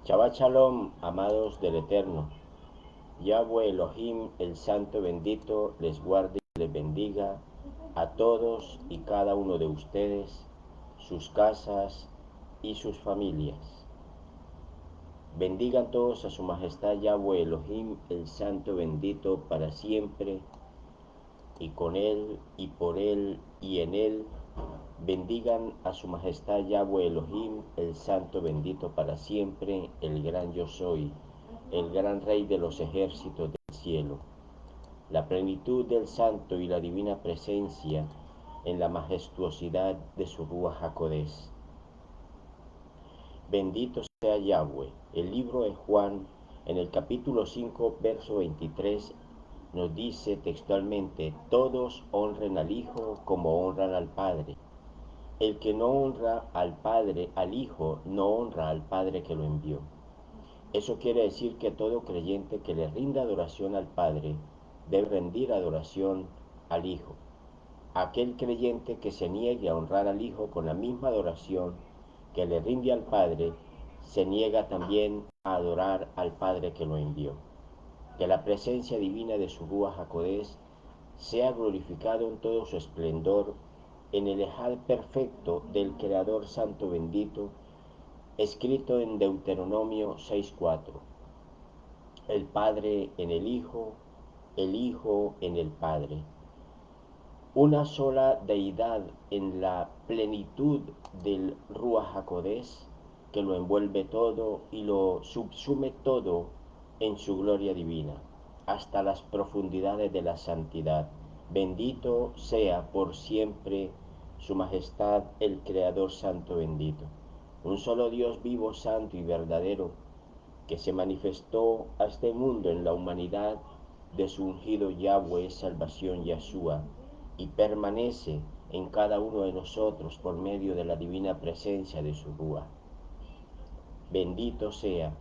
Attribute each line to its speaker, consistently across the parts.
Speaker 1: Shabbat Shalom, amados del Eterno. Yahweh Elohim, el Santo bendito, les guarde y les bendiga a todos y cada uno de ustedes, sus casas y sus familias. Bendigan todos a su majestad Yahweh Elohim, el Santo bendito, para siempre, y con él, y por él, y en él. Bendigan a su majestad Yahweh Elohim, el Santo bendito para siempre, el gran yo soy, el gran Rey de los ejércitos del cielo. La plenitud del Santo y la divina presencia en la majestuosidad de su Ruach HaKodesh. Bendito sea Yahweh. El libro de Juan, en el capítulo 5, verso 23, nos dice textualmente: todos honren al Hijo como honran al Padre. El que no honra al Padre, al Hijo, no honra al Padre que lo envió. Eso quiere decir que todo creyente que le rinda adoración al Padre debe rendir adoración al Hijo. Aquel creyente que se niegue a honrar al Hijo con la misma adoración que le rinde al Padre, se niega también a adorar al Padre que lo envió. Que la presencia divina de su Ruach HaKodesh sea glorificado en todo su esplendor en el Ejad perfecto del Creador Santo bendito, escrito en Deuteronomio 6:4. El Padre en el Hijo en el Padre. Una sola deidad en la plenitud del Ruach HaKodesh, que lo envuelve todo y lo subsume todo en su gloria divina, hasta las profundidades de la santidad. Bendito sea por siempre su majestad, el Creador Santo bendito. Un solo Dios vivo, santo y verdadero, que se manifestó a este mundo en la humanidad de su ungido Yahweh, salvación Yahshua, y permanece en cada uno de nosotros por medio de la divina presencia de su Ruach. Bendito sea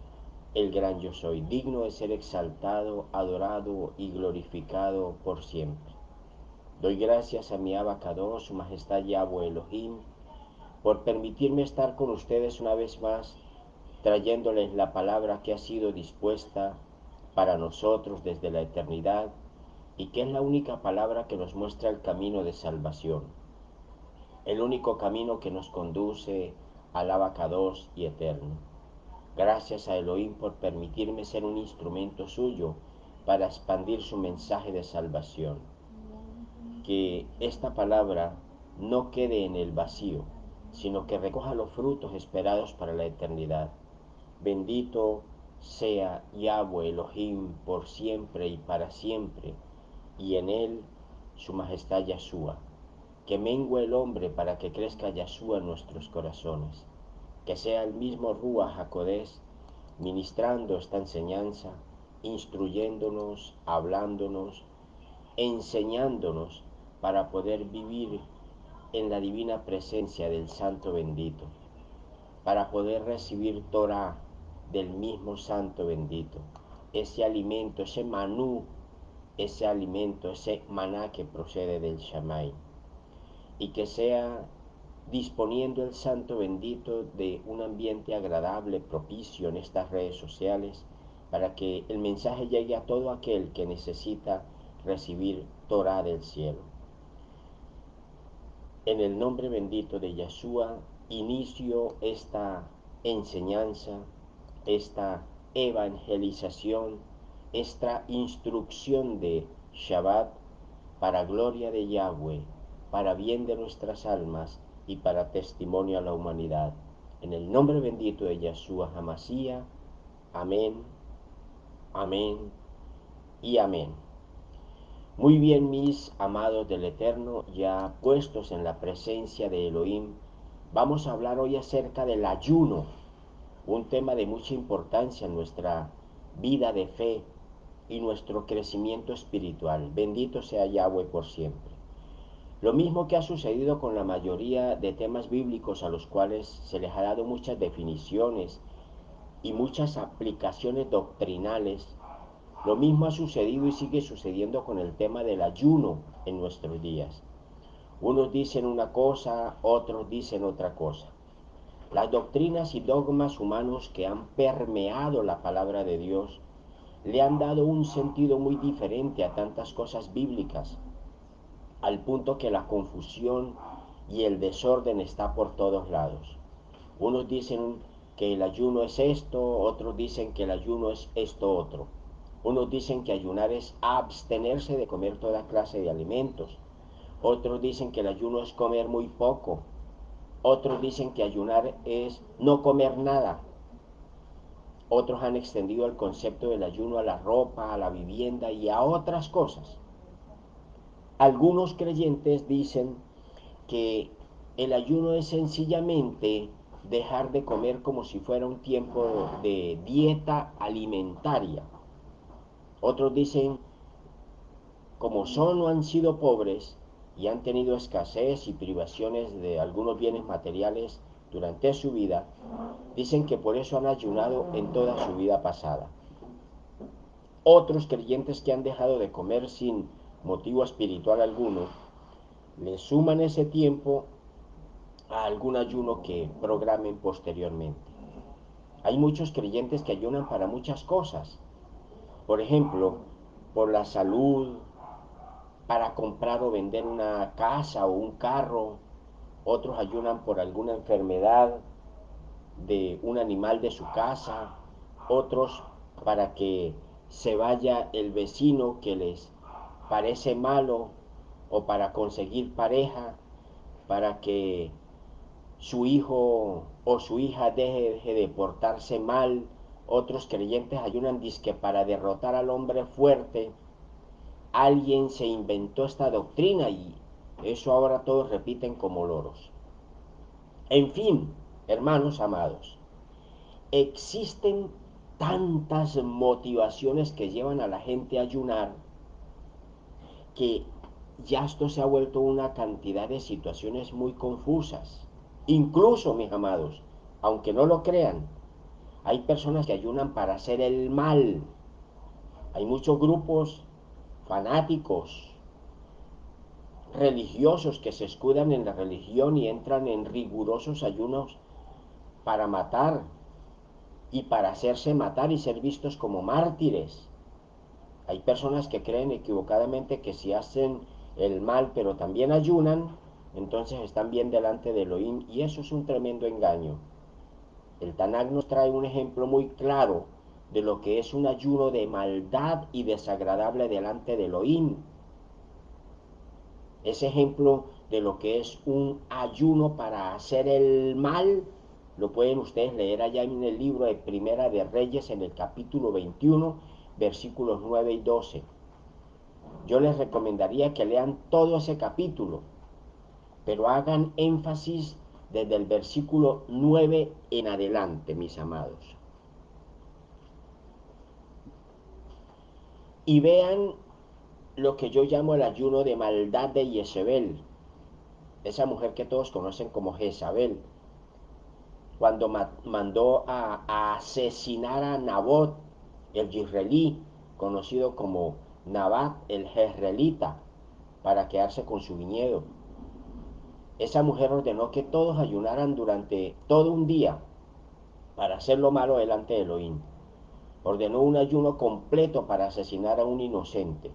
Speaker 1: el gran yo soy, digno de ser exaltado, adorado y glorificado por siempre. Doy gracias a mi Abacados, su majestad Yahweh Elohim, por permitirme estar con ustedes una vez más, trayéndoles la palabra que ha sido dispuesta para nosotros desde la eternidad y que es la única palabra que nos muestra el camino de salvación, el único camino que nos conduce al Abacados y eterno. Gracias a Elohim por permitirme ser un instrumento suyo para expandir su mensaje de salvación. Que esta palabra no quede en el vacío, sino que recoja los frutos esperados para la eternidad. Bendito sea Yahweh Elohim por siempre y para siempre, y en él su majestad Yahshua. Que mengue el hombre para que crezca Yahshua en nuestros corazones. Que sea el mismo Ruach HaKodesh ministrando esta enseñanza, instruyéndonos, hablándonos, enseñándonos para poder vivir en la divina presencia del Santo bendito, para poder recibir Torah del mismo Santo bendito, ese alimento, ese manú, ese alimento, ese maná que procede del Shamay, y que sea disponiendo el Santo bendito de un ambiente agradable, propicio en estas redes sociales, para que el mensaje llegue a todo aquel que necesita recibir Torah del cielo. En el nombre bendito de Yahshua, inicio esta enseñanza, esta evangelización, esta instrucción de Shabbat para gloria de Yahweh, para bien de nuestras almas y para testimonio a la humanidad. En el nombre bendito de Yahshua Hamashiach, amén, amén y amén. Muy bien, mis amados del Eterno, ya puestos en la presencia de Elohim, vamos a hablar hoy acerca del ayuno, un tema de mucha importancia en nuestra vida de fe y nuestro crecimiento espiritual. Bendito sea Yahweh por siempre. Lo mismo que ha sucedido con la mayoría de temas bíblicos a los cuales se les ha dado muchas definiciones y muchas aplicaciones doctrinales, lo mismo ha sucedido y sigue sucediendo con el tema del ayuno en nuestros días. Unos dicen una cosa, otros dicen otra cosa. Las doctrinas y dogmas humanos que han permeado la palabra de Dios le han dado un sentido muy diferente a tantas cosas bíblicas, al punto que la confusión y el desorden está por todos lados. Unos dicen que el ayuno es esto, otros dicen que el ayuno es esto otro. Unos dicen que ayunar es abstenerse de comer toda clase de alimentos. Otros dicen que el ayuno es comer muy poco. Otros dicen que ayunar es no comer nada. Otros han extendido el concepto del ayuno a la ropa, a la vivienda y a otras cosas. Algunos creyentes dicen que el ayuno es sencillamente dejar de comer como si fuera un tiempo de dieta alimentaria. Otros dicen, como son o han sido pobres y han tenido escasez y privaciones de algunos bienes materiales durante su vida, dicen que por eso han ayunado en toda su vida pasada. Otros creyentes que han dejado de comer sin motivo espiritual alguno, le suman ese tiempo a algún ayuno que programen posteriormente. Hay muchos creyentes que ayunan para muchas cosas. Por ejemplo, por la salud, para comprar o vender una casa o un carro. Otros ayunan por alguna enfermedad de un animal de su casa. Otros para que se vaya el vecino que les parece malo, o para conseguir pareja, para que su hijo o su hija deje de portarse mal. Otros creyentes ayunan dizque para derrotar al hombre fuerte. Alguien se inventó esta doctrina y eso ahora todos repiten como loros. En fin, hermanos amados, existen tantas motivaciones que llevan a la gente a ayunar que ya esto se ha vuelto una cantidad de situaciones muy confusas. Incluso, mis amados, aunque no lo crean, hay personas que ayunan para hacer el mal. Hay muchos grupos fanáticos, religiosos que se escudan en la religión y entran en rigurosos ayunos para matar y para hacerse matar y ser vistos como mártires. Hay personas que creen equivocadamente que si hacen el mal pero también ayunan, entonces están bien delante de Elohim, y eso es un tremendo engaño. El Tanakh nos trae un ejemplo muy claro de lo que es un ayuno de maldad y desagradable delante de Elohim. Ese ejemplo de lo que es un ayuno para hacer el mal lo pueden ustedes leer allá en el libro de Primera de Reyes, en el capítulo 21, versículos 9 y 12. Yo les recomendaría que lean todo ese capítulo, pero hagan énfasis desde el versículo 9 en adelante, mis amados. Y vean lo que yo llamo el ayuno de maldad de Jezebel, esa mujer que todos conocen como Jezabel, cuando mandó a asesinar a Nabot, el Jezreelí, conocido como Nabat el Jezreelita, para quedarse con su viñedo. Esa mujer ordenó que todos ayunaran durante todo un día para hacer lo malo delante de Elohim. Ordenó un ayuno completo para asesinar a un inocente.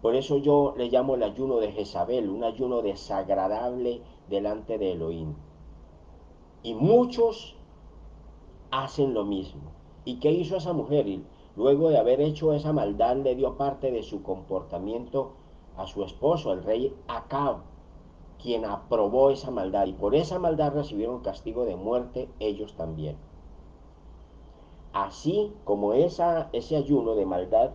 Speaker 1: Por eso yo le llamo el ayuno de Jezabel, un ayuno desagradable delante de Elohim. Y muchos hacen lo mismo. ¿Y qué hizo esa mujer? Y luego de haber hecho esa maldad, le dio parte de su comportamiento a su esposo, el rey Acab, quien aprobó esa maldad. Y por esa maldad recibieron castigo de muerte ellos también. Así como ese ayuno de maldad,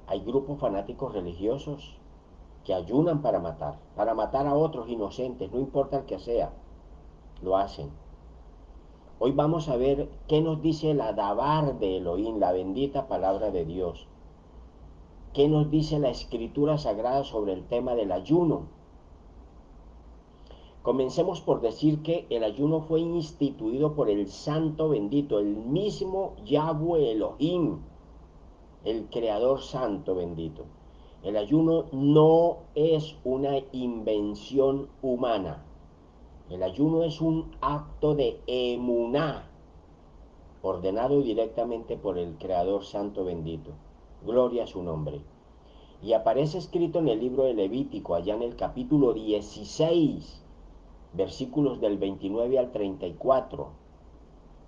Speaker 1: hay grupos fanáticos religiosos que ayunan para matar a otros inocentes, no importa el que sea, lo hacen. Hoy vamos a ver qué nos dice la Dabar de Elohim, la bendita palabra de Dios. ¿Qué nos dice la Escritura Sagrada sobre el tema del ayuno? Comencemos por decir que el ayuno fue instituido por el Santo bendito, el mismo Yahweh Elohim, el Creador Santo bendito. El ayuno no es una invención humana. El ayuno es un acto de emuná, ordenado directamente por el Creador Santo bendito. Gloria a su nombre. Y aparece escrito en el libro de Levítico, allá en el capítulo 16, versículos del 29 al 34.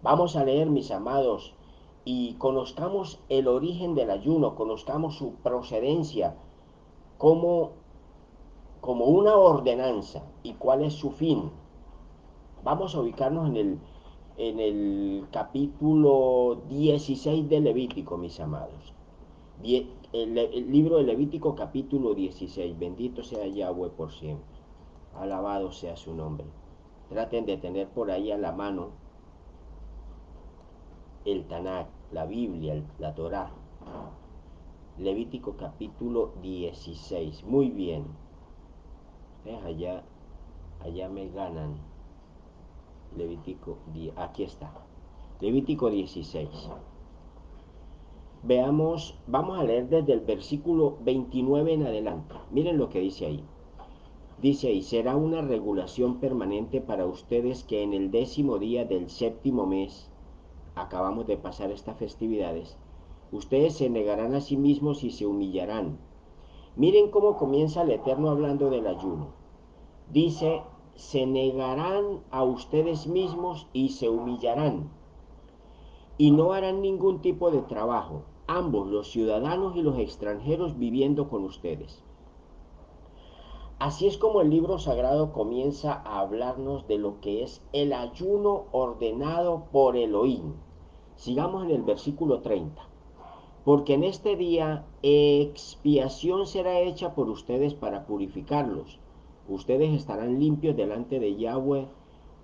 Speaker 1: Vamos a leer, mis amados, y conozcamos el origen del ayuno, conozcamos su procedencia como, como una ordenanza y cuál es su fin. Vamos a ubicarnos en el capítulo 16 de Levítico, mis amados. El libro de Levítico capítulo 16. Bendito sea Yahweh por siempre. Alabado sea su nombre. Traten de tener por ahí a la mano el Tanakh, la Biblia, la Torá. Levítico capítulo 16. Muy bien. Allá me ganan. Levítico, aquí está. Levítico 16. Veamos, vamos a leer desde el versículo 29 en adelante. Miren lo que dice ahí. Dice ahí, será una regulación permanente para ustedes que en el 10º día del 7º mes, acabamos de pasar estas festividades, ustedes se negarán a sí mismos y se humillarán. Miren cómo comienza el Eterno hablando del ayuno. Dice, se negarán a ustedes mismos y se humillarán. Y no harán ningún tipo de trabajo, ambos, los ciudadanos y los extranjeros, viviendo con ustedes. Así es como el libro sagrado comienza a hablarnos de lo que es el ayuno ordenado por Elohim. Sigamos en el versículo 30. Porque en este día expiación será hecha por ustedes para purificarlos. Ustedes estarán limpios delante de Yahweh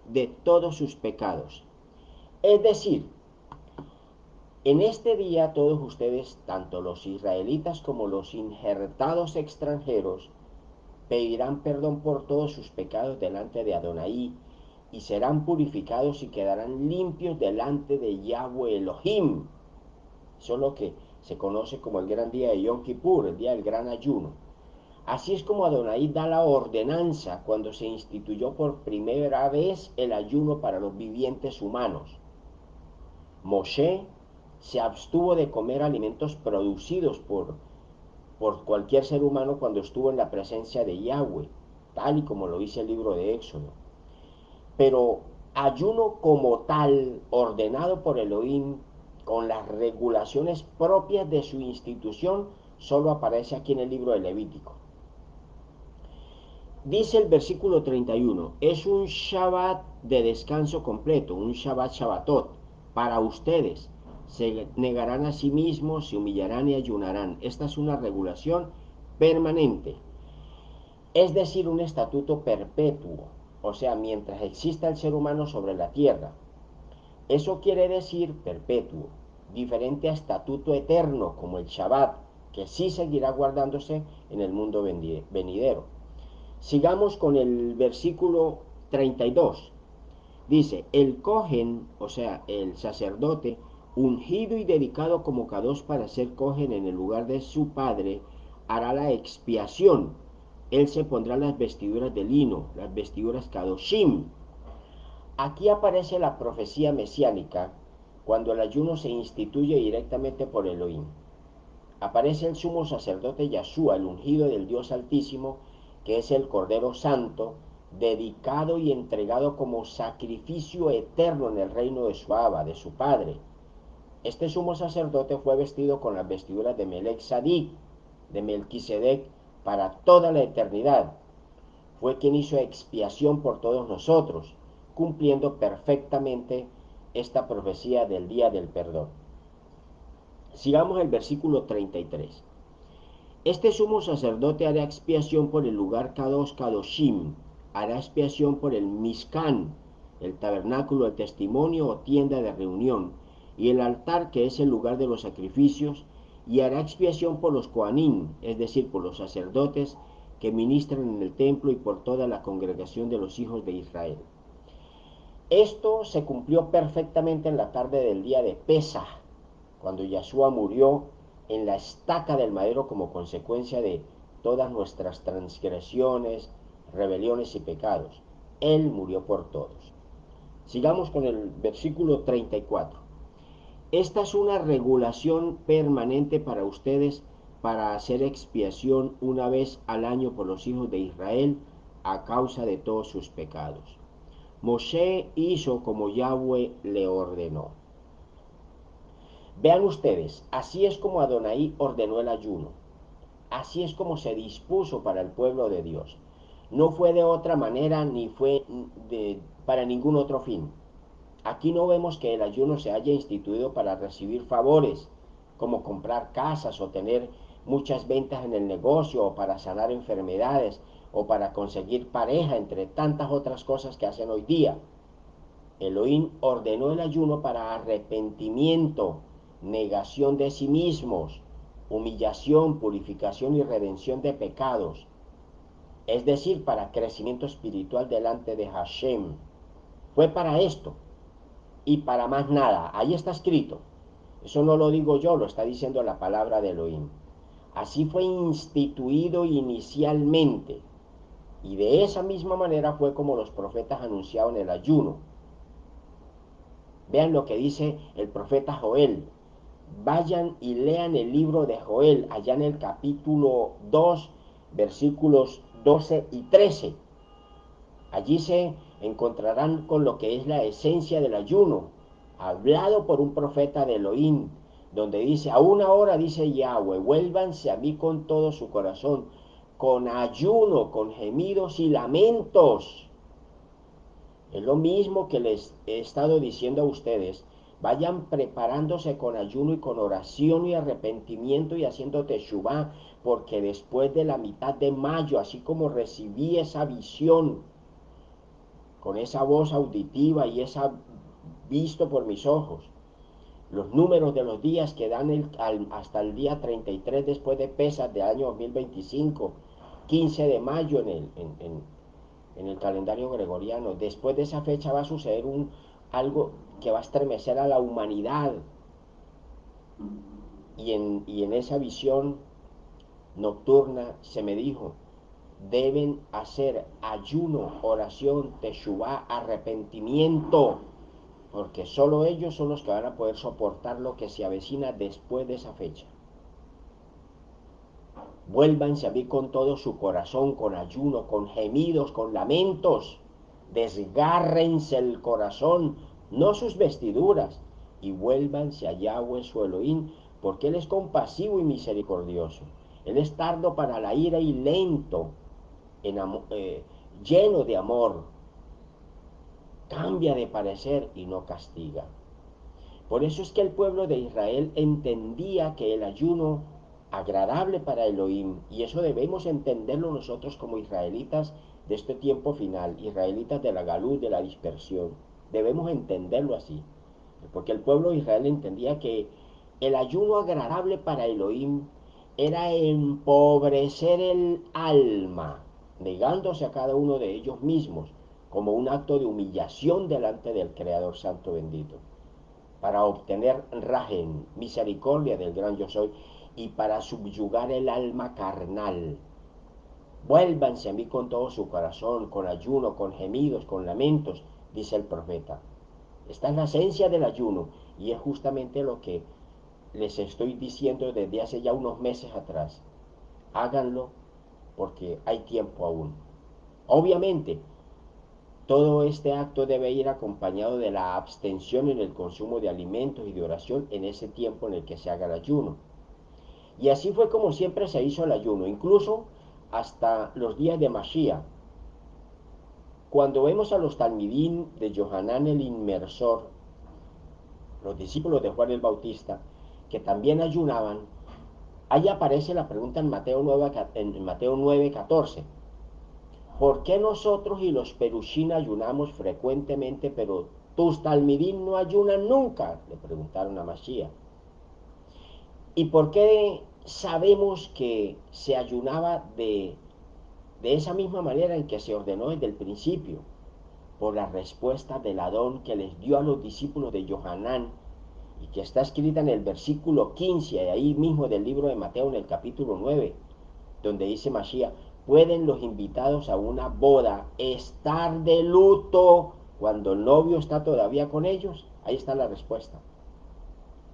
Speaker 1: de todos sus pecados. Es decir, en este día todos ustedes, tanto los israelitas como los injertados extranjeros, pedirán perdón por todos sus pecados delante de Adonai y serán purificados y quedarán limpios delante de Yahweh Elohim. Eso es lo que se conoce como el gran día de Yom Kippur, el día del gran ayuno. Así es como Adonai da la ordenanza cuando se instituyó por primera vez el ayuno para los vivientes humanos. Moshe se abstuvo de comer alimentos producidos por cualquier ser humano cuando estuvo en la presencia de Yahweh, tal y como lo dice el libro de Éxodo. Pero ayuno como tal, ordenado por Elohim, con las regulaciones propias de su institución, solo aparece aquí en el libro de Levítico. Dice el versículo 31, es un Shabbat de descanso completo, un Shabbat Shabbatot, para ustedes. Se negarán a sí mismos, se humillarán y ayunarán. Esta es una regulación permanente, es decir, un estatuto perpetuo, o sea, mientras exista el ser humano sobre la tierra. Eso quiere decir perpetuo, diferente a estatuto eterno como el Shabbat, que sí seguirá guardándose en el mundo venidero. Sigamos con el versículo 32. Dice, el cohen, o sea, el sacerdote, ungido y dedicado como Kadosh para ser cohen en el lugar de su padre, hará la expiación. Él se pondrá las vestiduras de lino, las vestiduras Kadoshim. Aquí aparece la profecía mesiánica cuando el ayuno se instituye directamente por Elohim. Aparece el sumo sacerdote Yahshua, el ungido del Dios Altísimo, que es el Cordero Santo, dedicado y entregado como sacrificio eterno en el reino de su Abba, de su Padre. Este sumo sacerdote fue vestido con las vestiduras de Melech Sadik, de Melquisedec, para toda la eternidad. Fue quien hizo expiación por todos nosotros, cumpliendo perfectamente esta profecía del día del perdón. Sigamos el versículo 33. Este sumo sacerdote hará expiación por el lugar Kadosh Kadoshim, hará expiación por el Mishkan, el tabernáculo del testimonio o tienda de reunión, y el altar que es el lugar de los sacrificios, y hará expiación por los Kohanim, es decir, por los sacerdotes que ministran en el templo y por toda la congregación de los hijos de Israel. Esto se cumplió perfectamente en la tarde del día de Pesaj, cuando Yahshua murió en la estaca del madero como consecuencia de todas nuestras transgresiones, rebeliones y pecados. Él murió por todos. Sigamos con el versículo 34. Esta es una regulación permanente para ustedes para hacer expiación una vez al año por los hijos de Israel a causa de todos sus pecados. Moshe hizo como Yahweh le ordenó. Vean ustedes, así es como Adonai ordenó el ayuno. Así es como se dispuso para el pueblo de Dios. No fue de otra manera ni fue para ningún otro fin. Aquí no vemos que el ayuno se haya instituido para recibir favores, como comprar casas o tener muchas ventas en el negocio, o para sanar enfermedades, o para conseguir pareja, entre tantas otras cosas que hacen hoy día. Elohim ordenó el ayuno para arrepentimiento, negación de sí mismos, humillación, purificación y redención de pecados, es decir, para crecimiento espiritual delante de Hashem. Fue para esto y para más nada. Ahí está escrito. Eso no lo digo yo, lo está diciendo la palabra de Elohim. Así fue instituido inicialmente. Y de esa misma manera fue como los profetas anunciaron el ayuno. Vean lo que dice el profeta Joel. Vayan y lean el libro de Joel, allá en el capítulo 2, versículos 12 y 13. Allí se encontrarán con lo que es la esencia del ayuno, hablado por un profeta de Elohim, donde dice, aún ahora dice Yahweh, vuélvanse a mí con todo su corazón, con ayuno, con gemidos y lamentos. Es lo mismo que les he estado diciendo a ustedes. Vayan preparándose con ayuno y con oración y arrepentimiento y haciendo teshuvá, porque después de la mitad de mayo, así como recibí esa visión, con esa voz auditiva y esa visto por mis ojos, los números de los días que dan hasta el día 33 después de Pesas del año 2025, 15 de mayo en el calendario gregoriano. Después de esa fecha va a suceder algo que va a estremecer a la humanidad. Y en esa visión nocturna se me dijo, deben hacer ayuno, oración, teshuvá, arrepentimiento, porque solo ellos son los que van a poder soportar lo que se avecina después de esa fecha. Vuélvanse a mí con todo su corazón, con ayuno, con gemidos, con lamentos. Desgárrense el corazón, no sus vestiduras, y vuélvanse a Yahweh su Elohim, porque Él es compasivo y misericordioso. Él es tardo para la ira y lento, lleno de amor. Cambia de parecer y no castiga. Por eso es que el pueblo de Israel entendía que el ayuno agradable para Elohim, y eso debemos entenderlo nosotros como israelitas de este tiempo final, israelitas de la Galú, de la dispersión, debemos entenderlo así, porque el pueblo de Israel entendía que el ayuno agradable para Elohim era empobrecer el alma, negándose a cada uno de ellos mismos, como un acto de humillación delante del Creador Santo bendito, para obtener rajen, misericordia del gran yo soy, y para subyugar el alma carnal. Vuélvanse a mí con todo su corazón, con ayuno, con gemidos, con lamentos, dice el profeta. Esta es la esencia del ayuno, y es justamente lo que les estoy diciendo desde hace ya unos meses atrás. Háganlo porque hay tiempo aún. Obviamente, todo este acto debe ir acompañado de la abstención en el consumo de alimentos y de oración en ese tiempo en el que se haga el ayuno. Y así fue como siempre se hizo el ayuno, incluso hasta los días de Mashiach. Cuando vemos a los talmidín de Yohanan el Inmersor, los discípulos de Juan el Bautista, que también ayunaban, ahí aparece la pregunta en Mateo 9:14. ¿Por qué nosotros y los perushín ayunamos frecuentemente, pero tus talmidín no ayunan nunca? Le preguntaron a Mashiach. ¿Y por qué sabemos que se ayunaba de esa misma manera en que se ordenó desde el principio? Por la respuesta del Adón que les dio a los discípulos de Yohanan, y que está escrita en el versículo 15, ahí mismo del libro de Mateo, en el capítulo 9, donde dice Mashiach, ¿Pueden los invitados a una boda estar de luto cuando el novio está todavía con ellos? Ahí está la respuesta.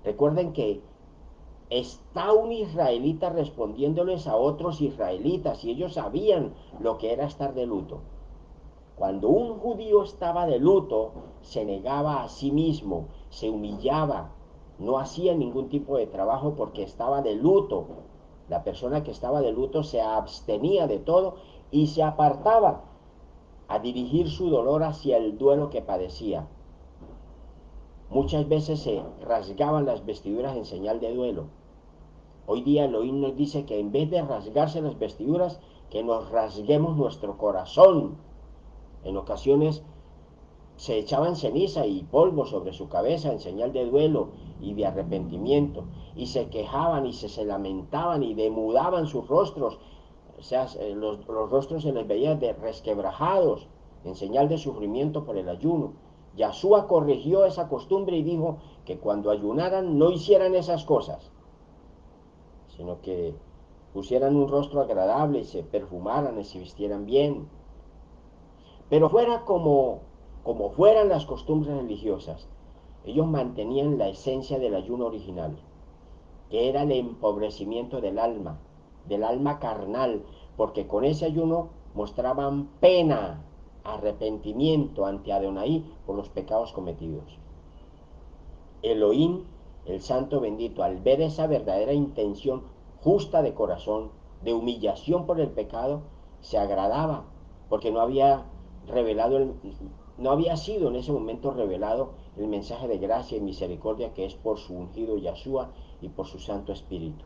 Speaker 1: Recuerden que está un israelita respondiéndoles a otros israelitas y ellos sabían lo que era estar de luto. Cuando un judío estaba de luto, se negaba a sí mismo, se humillaba, no hacía ningún tipo de trabajo porque estaba de luto. La persona que estaba de luto se abstenía de todo y se apartaba a dirigir su dolor hacia el duelo que padecía. Muchas veces se rasgaban las vestiduras en señal de duelo. Hoy día Elohim nos dice que en vez de rasgarse las vestiduras, que nos rasguemos nuestro corazón. En ocasiones se echaban ceniza y polvo sobre su cabeza en señal de duelo y de arrepentimiento, y se quejaban y se lamentaban y demudaban sus rostros, o sea, los rostros se les veía de resquebrajados en señal de sufrimiento por el ayuno. Yahshua corrigió esa costumbre y dijo que cuando ayunaran no hicieran esas cosas, sino que pusieran un rostro agradable y se perfumaran y se vistieran bien. Pero fuera como fueran las costumbres religiosas, ellos mantenían la esencia del ayuno original, que era el empobrecimiento del alma carnal, porque con ese ayuno mostraban pena, arrepentimiento ante Adonai por los pecados cometidos. Elohim, el Santo Bendito, al ver esa verdadera intención justa de corazón, de humillación por el pecado, se agradaba, porque no había sido en ese momento revelado el mensaje de gracia y misericordia que es por su ungido Yahshua y por su Santo Espíritu.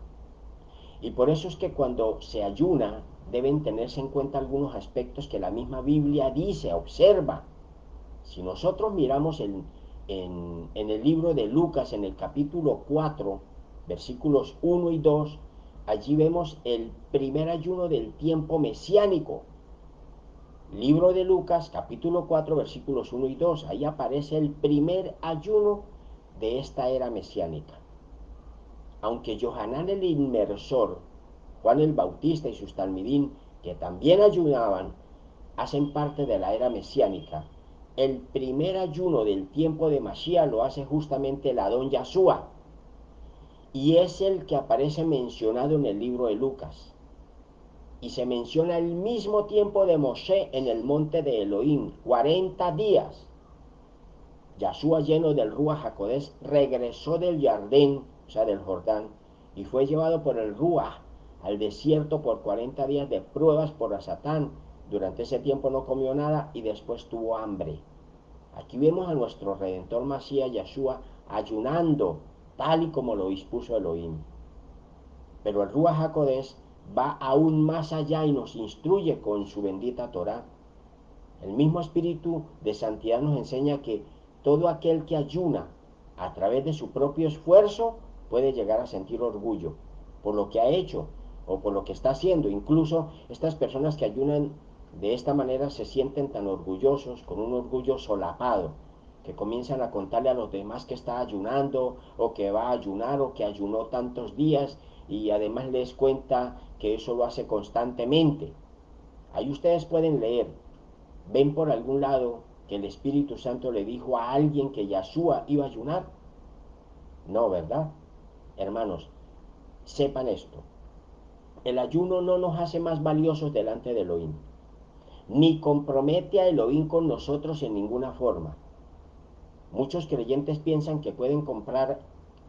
Speaker 1: Y por eso es que cuando se ayuna deben tenerse en cuenta algunos aspectos que la misma Biblia dice, observa. Si nosotros miramos en el libro de Lucas, en el capítulo 4, versículos 1 y 2, allí vemos el primer ayuno del tiempo mesiánico. Libro de Lucas, capítulo 4, versículos 1 y 2, ahí aparece el primer ayuno de esta era mesiánica. Aunque Johanán el Inmersor, Juan el Bautista y sus talmidín, que también ayunaban, hacen parte de la era mesiánica, el primer ayuno del tiempo de Mashiach lo hace justamente el Adón Yahshua, y es el que aparece mencionado en el libro de Lucas. Y se menciona el mismo tiempo de Moshe en el monte de Elohim, 40 días. Yahshua, lleno del Ruach HaKodesh, regresó del Jardín, o sea, del Jordán, y fue llevado por el Ruach al desierto por 40 días de pruebas por Satán. Durante ese tiempo no comió nada y después tuvo hambre. Aquí vemos a nuestro Redentor Mashiach Yahshua ayunando, tal y como lo dispuso Elohim. Pero el Ruach HaKodesh va aún más allá y nos instruye con su bendita Torah. El mismo Espíritu de Santidad nos enseña que todo aquel que ayuna a través de su propio esfuerzo puede llegar a sentir orgullo por lo que ha hecho o por lo que está haciendo. Incluso estas personas que ayunan de esta manera se sienten tan orgullosos, con un orgullo solapado, que comienzan a contarle a los demás que está ayunando o que va a ayunar o que ayunó tantos días, y además les cuenta que eso lo hace constantemente. Ahí ustedes pueden leer. ¿Ven por algún lado que el Espíritu Santo le dijo a alguien que Yahshua iba a ayunar? No, ¿verdad? Hermanos, sepan esto. El ayuno no nos hace más valiosos delante de Elohim, ni compromete a Elohim con nosotros en ninguna forma. Muchos creyentes piensan que pueden comprar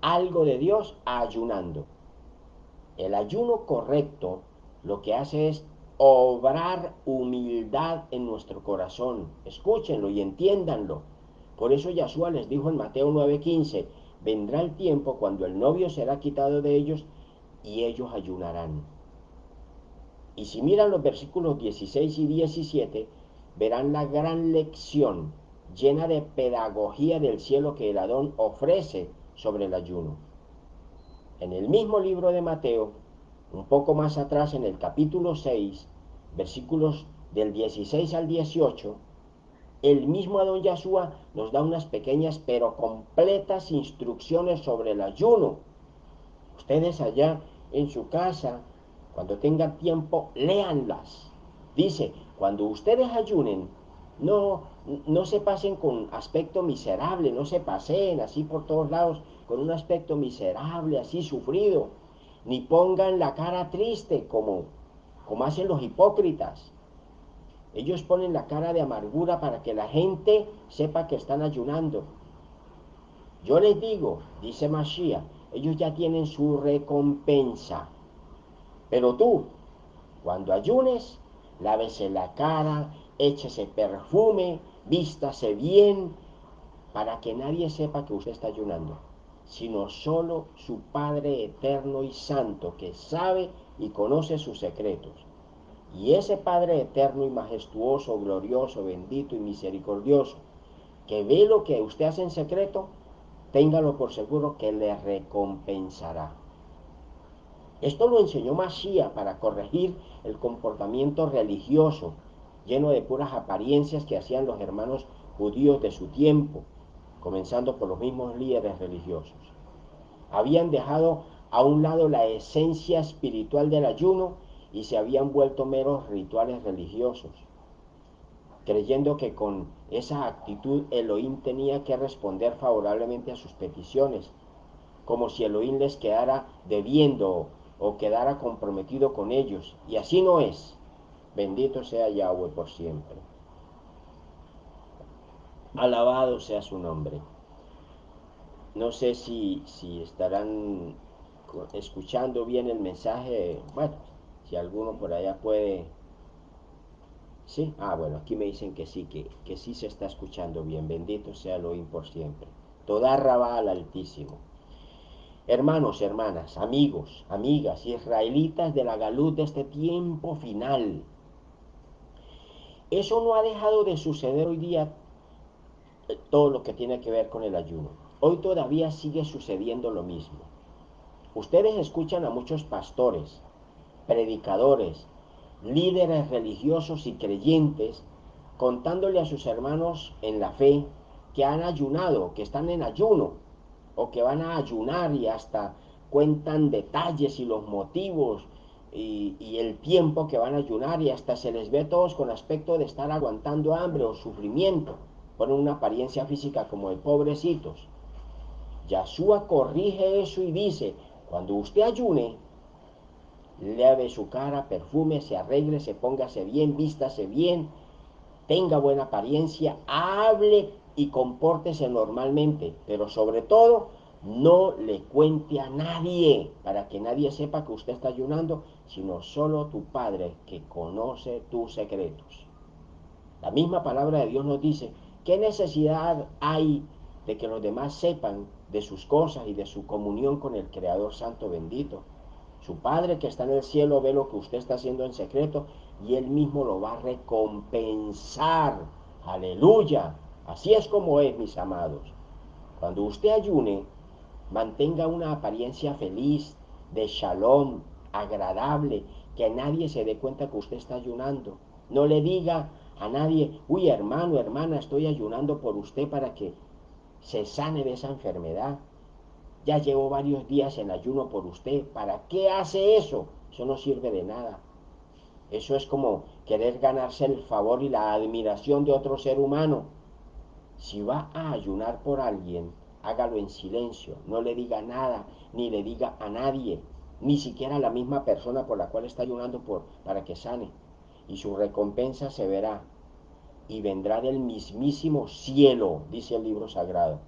Speaker 1: algo de Dios ayunando. El ayuno correcto lo que hace es obrar humildad en nuestro corazón. Escúchenlo y entiéndanlo. Por eso Yahshua les dijo en Mateo 9:15, vendrá el tiempo cuando el novio será quitado de ellos y ellos ayunarán. Y si miran los versículos 16 y 17, verán la gran lección llena de pedagogía del cielo que el Adón ofrece sobre el ayuno. En el mismo libro de Mateo, un poco más atrás en el capítulo 6, versículos del 16 al 18, el mismo Adón Yahshua nos da unas pequeñas pero completas instrucciones sobre el ayuno. Ustedes allá en su casa, Cuando tengan tiempo, léanlas. Dice, cuando ustedes ayunen, no, no se pasen con aspecto miserable, no se paseen así por todos lados con un aspecto miserable, así sufrido, ni pongan la cara triste como hacen los hipócritas. Ellos ponen la cara de amargura para que la gente sepa que están ayunando. Yo les digo, dice Mashiach, ellos ya tienen su recompensa. Pero tú, cuando ayunes, lávese la cara, échese perfume, vístase bien, para que nadie sepa que usted está ayunando, sino solo su Padre eterno y santo, que sabe y conoce sus secretos. Y ese Padre eterno y majestuoso, glorioso, bendito y misericordioso, que ve lo que usted hace en secreto, téngalo por seguro que le recompensará. Esto lo enseñó Mashiach para corregir el comportamiento religioso, lleno de puras apariencias que hacían los hermanos judíos de su tiempo, comenzando por los mismos líderes religiosos. Habían dejado a un lado la esencia espiritual del ayuno y se habían vuelto meros rituales religiosos, creyendo que con esa actitud Elohim tenía que responder favorablemente a sus peticiones, como si Elohim les quedara debiendo o quedara comprometido con ellos, y así no es. Bendito sea Yahweh por siempre. Alabado sea su nombre. No sé si estarán escuchando bien el mensaje. Bueno, si alguno por allá puede. Sí, bueno, aquí me dicen que sí, que sí se está escuchando bien. Bendito sea Elohim por siempre. Toda rabá al Altísimo. Hermanos, hermanas, amigos, amigas, israelitas de la galut de este tiempo final. Eso no ha dejado de suceder hoy día, todo lo que tiene que ver con el ayuno. Hoy todavía sigue sucediendo lo mismo. Ustedes escuchan a muchos pastores, predicadores, líderes religiosos y creyentes contándole a sus hermanos en la fe que han ayunado, que están en ayuno, o que van a ayunar, y hasta cuentan detalles y los motivos y el tiempo que van a ayunar, y hasta se les ve todos con aspecto de estar aguantando hambre o sufrimiento, ponen una apariencia física como de pobrecitos. Yahshua corrige eso y dice, cuando usted ayune, lave su cara, perfume, se arregle, se póngase bien, vístase bien, tenga buena apariencia, hable y compórtese normalmente, pero sobre todo no le cuente a nadie, para que nadie sepa que usted está ayunando, sino solo tu Padre, que conoce tus secretos. La misma palabra de Dios nos dice, ¿qué necesidad hay de que los demás sepan de sus cosas y de su comunión con el Creador Santo bendito? Su Padre que está en el cielo ve lo que usted está haciendo en secreto y Él mismo lo va a recompensar. Aleluya. Así es como es, mis amados. Cuando usted ayune, mantenga una apariencia feliz, de shalom, agradable, que nadie se dé cuenta que usted está ayunando. No le diga a nadie, uy, hermano, hermana, estoy ayunando por usted para que se sane de esa enfermedad. Ya llevo varios días en ayuno por usted. ¿Para qué hace eso? Eso no sirve de nada. Eso es como querer ganarse el favor y la admiración de otro ser humano. Si va a ayunar por alguien, hágalo en silencio. No le diga nada, ni le diga a nadie, ni siquiera a la misma persona por la cual está ayunando para que sane. Y su recompensa se verá y vendrá del mismísimo cielo, dice el libro sagrado.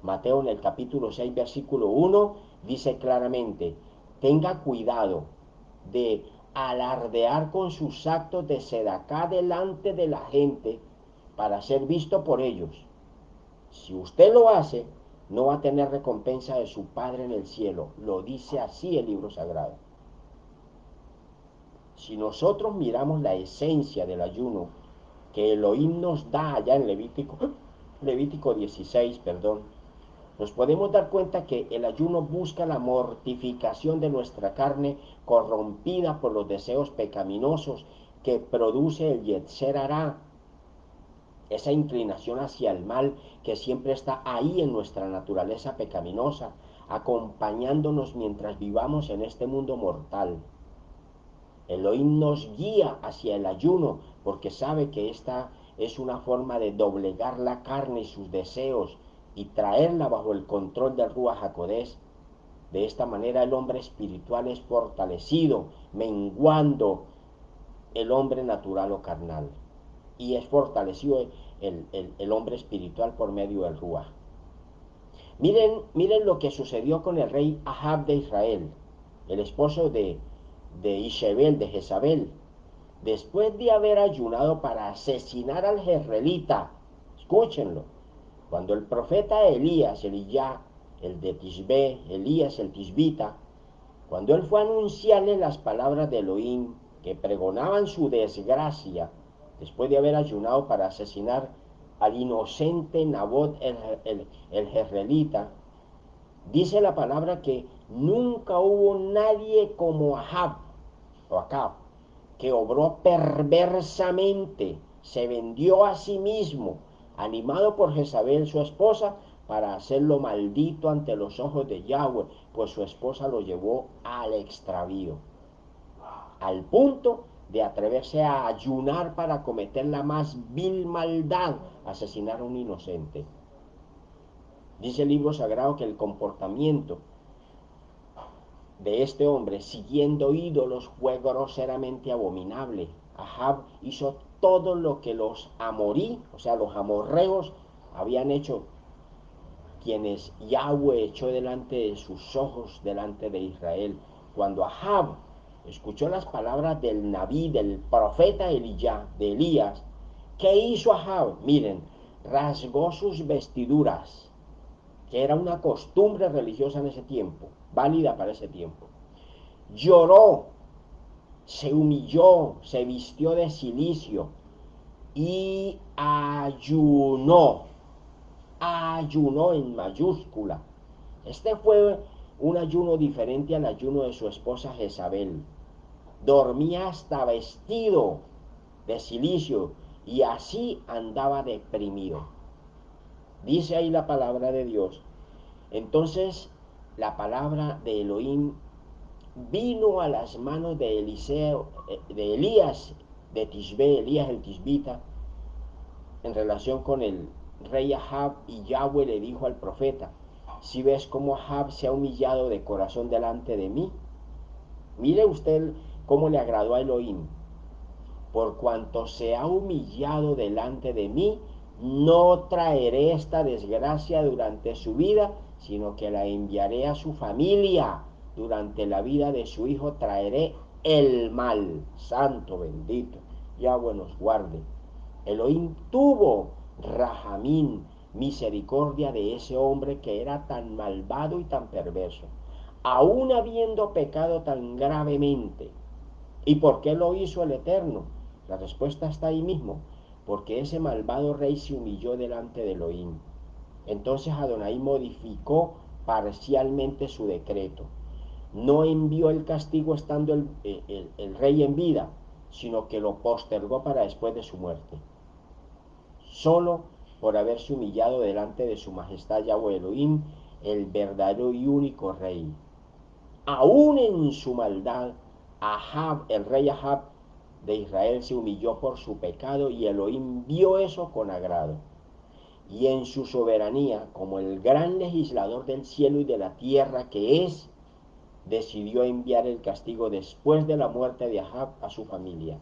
Speaker 1: Mateo en el capítulo 6, versículo 1, dice claramente, tenga cuidado de alardear con sus actos de sedacá delante de la gente para ser visto por ellos. Si usted lo hace, no va a tener recompensa de su Padre en el cielo. Lo dice así el libro sagrado. Si nosotros miramos la esencia del ayuno que Elohim nos da allá en Levítico 16, nos podemos dar cuenta que el ayuno busca la mortificación de nuestra carne corrompida por los deseos pecaminosos que produce el Yetzer Hará, esa inclinación hacia el mal que siempre está ahí en nuestra naturaleza pecaminosa, acompañándonos mientras vivamos en este mundo mortal. Elohim nos guía hacia el ayuno porque sabe que esta es una forma de doblegar la carne y sus deseos y traerla bajo el control del Ruach HaKodesh. De esta manera el hombre espiritual es fortalecido, menguando el hombre natural o carnal. Y es fortalecido el hombre espiritual por medio del Ruach. Miren lo que sucedió con el rey Ahab de Israel, el esposo de Ishebel, de Jezabel. Después de haber ayunado para asesinar al jezreelita, escúchenlo, cuando el profeta Elías, el de Tisbé, Elías el Tisbita, cuando él fue a anunciarle las palabras de Elohim que pregonaban su desgracia, después de haber ayunado para asesinar al inocente Nabot el jezreelita, dice la palabra que nunca hubo nadie como Ahab, o Acab, que obró perversamente, se vendió a sí mismo, animado por Jezabel su esposa, para hacerlo maldito ante los ojos de Yahweh, pues su esposa lo llevó al extravío, al punto de atreverse a ayunar para cometer la más vil maldad, asesinar a un inocente. Dice el libro sagrado que el comportamiento de este hombre siguiendo ídolos fue groseramente abominable. Ahab hizo todo lo que los amorí, o sea, los amorreos, habían hecho, quienes Yahweh echó delante de sus ojos, delante de Israel. Cuando Ahab escuchó las palabras del Nabí, del profeta de Elías, ¿qué hizo Ahab? Miren, rasgó sus vestiduras, que era una costumbre religiosa en ese tiempo, válida para ese tiempo. Lloró, se humilló, se vistió de cilicio y ayunó en mayúscula. Este fue un ayuno diferente al ayuno de su esposa Jezabel. Dormía hasta vestido de cilicio y así andaba deprimido. Dice ahí la palabra de Dios. Entonces la palabra de Elohim vino a las manos de Elías de Tisbé, Elías el Tisbita, en relación con el rey Ahab, y Yahweh le dijo al profeta: si ves cómo Ahab se ha humillado de corazón delante de mí, mire usted cómo le agradó a Elohim. Por cuanto se ha humillado delante de mí, no traeré esta desgracia durante su vida, sino que la enviaré a su familia. Durante la vida de su hijo traeré el mal. Santo bendito, Yahweh nos guarde. Elohim tuvo rahamín, misericordia de ese hombre que era tan malvado y tan perverso, aún habiendo pecado tan gravemente. ¿Y por qué lo hizo el Eterno? La respuesta está ahí mismo: porque ese malvado rey se humilló delante de Elohim. Entonces Adonai modificó parcialmente su decreto. No envió el castigo estando el rey en vida, sino que lo postergó para después de su muerte. Solo por haberse humillado delante de su majestad Yahweh Elohim, el verdadero y único rey. Aún en su maldad, Ahab, el rey Ahab de Israel, se humilló por su pecado, y Elohim vio eso con agrado. Y en su soberanía, como el gran legislador del cielo y de la tierra que es, decidió enviar el castigo después de la muerte de Ahab a su familia.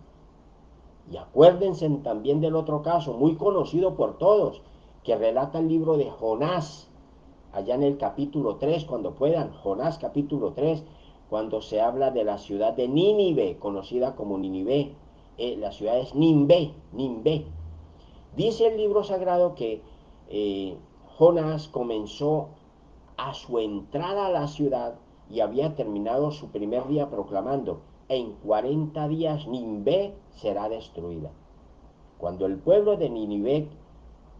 Speaker 1: Y acuérdense también del otro caso, muy conocido por todos, que relata el libro de Jonás, allá en el capítulo 3, cuando puedan, Jonás capítulo 3, cuando se habla de la ciudad de Nínive, conocida como Nínive. La ciudad es Nimbe. Dice el libro sagrado que Jonás comenzó a su entrada a la ciudad y había terminado su primer día proclamando: en 40 días Nimbe será destruida. Cuando el pueblo de Nínive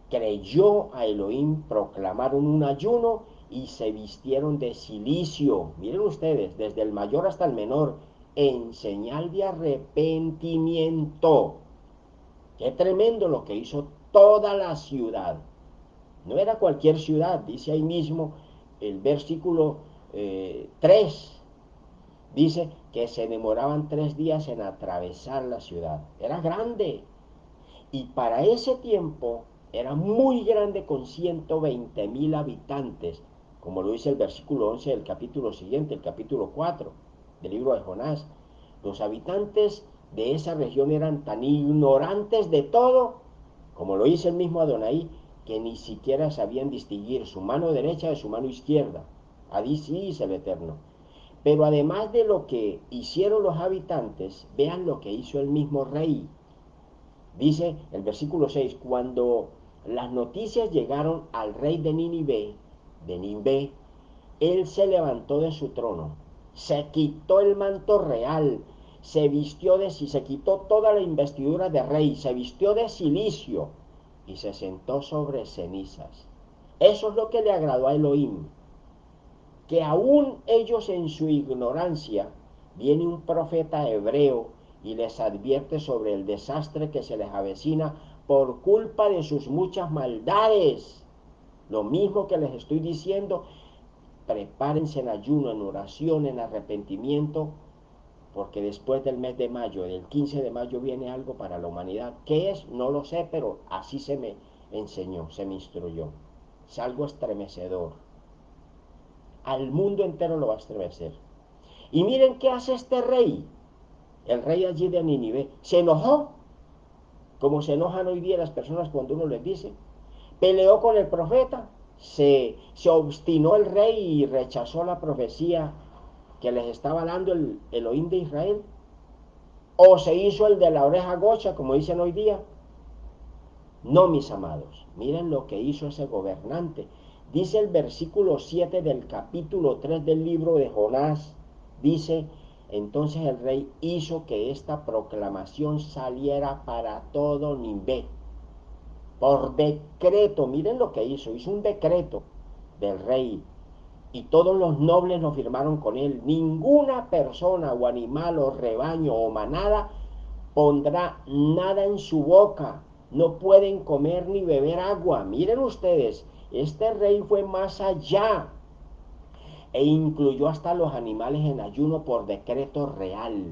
Speaker 1: creyó a Elohim, proclamaron un ayuno y se vistieron de cilicio. Miren ustedes, desde el mayor hasta el menor, en señal de arrepentimiento. Qué tremendo lo que hizo toda la ciudad. No era cualquier ciudad, dice ahí mismo el versículo 3. Dice que se demoraban 3 días en atravesar la ciudad. Era grande. Y para ese tiempo era muy grande, con 120.000 habitantes, como lo dice el versículo 11 del capítulo siguiente, el capítulo 4 del libro de Jonás. Los habitantes de esa región eran tan ignorantes de todo, como lo dice el mismo Adonai, que ni siquiera sabían distinguir su mano derecha de su mano izquierda. Así sí dice el Eterno. Pero además de lo que hicieron los habitantes, vean lo que hizo el mismo rey. Dice el versículo 6, cuando las noticias llegaron al rey de Nínive, él se levantó de su trono, se quitó el manto real, se quitó toda la investidura de rey, se vistió de cilicio y se sentó sobre cenizas. Eso es lo que le agradó a Elohim, que aún ellos en su ignorancia, viene un profeta hebreo y les advierte sobre el desastre que se les avecina por culpa de sus muchas maldades. Lo mismo que les estoy diciendo, prepárense en ayuno, en oración, en arrepentimiento, porque después del mes de mayo, del 15 de mayo, viene algo para la humanidad. ¿Qué es? No lo sé, pero así se me enseñó, se me instruyó. Es algo estremecedor. Al mundo entero lo va a estremecer. Y miren qué hace este rey, el rey allí de Nínive. Se enojó, como se enojan hoy día las personas cuando uno les dice. Peleó con el profeta, se obstinó el rey y rechazó la profecía que les estaba dando el Elohim de Israel. O se hizo el de la oreja gocha, como dicen hoy día. No, mis amados, miren lo que hizo ese gobernante. Dice el versículo 7 del capítulo 3 del libro de Jonás, dice, entonces el rey hizo que esta proclamación saliera para todo Nínive. Por decreto, miren lo que hizo un decreto del rey, y todos los nobles lo firmaron con él. Ninguna persona o animal o rebaño o manada pondrá nada en su boca, no pueden comer ni beber agua. Miren ustedes, este rey fue más allá e incluyó hasta los animales en ayuno por decreto real.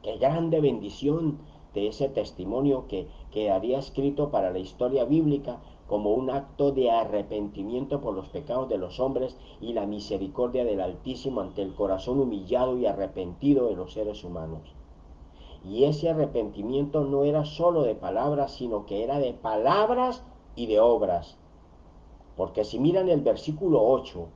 Speaker 1: Qué grande bendición de ese testimonio que quedaría escrito para la historia bíblica como un acto de arrepentimiento por los pecados de los hombres y la misericordia del Altísimo ante el corazón humillado y arrepentido de los seres humanos. Y ese arrepentimiento no era solo de palabras, sino que era de palabras y de obras. Porque si miran el versículo 8,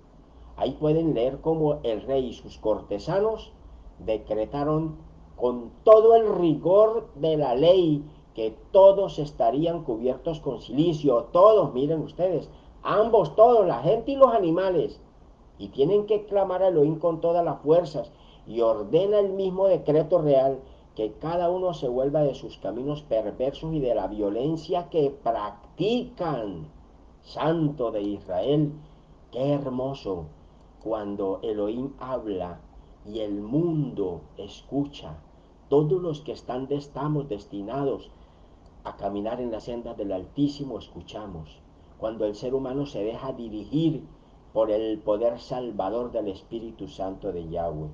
Speaker 1: ahí pueden leer cómo el rey y sus cortesanos decretaron con todo el rigor de la ley que todos estarían cubiertos con cilicio. Todos, miren ustedes, ambos, todos, la gente y los animales. Y tienen que clamar a Elohim con todas las fuerzas. Y ordena el mismo decreto real que cada uno se vuelva de sus caminos perversos y de la violencia que practican. Santo de Israel, qué hermoso cuando Elohim habla y el mundo escucha. Todos los que estamos destinados a caminar en las sendas del Altísimo escuchamos. Cuando el ser humano se deja dirigir por el poder salvador del Espíritu Santo de Yahweh.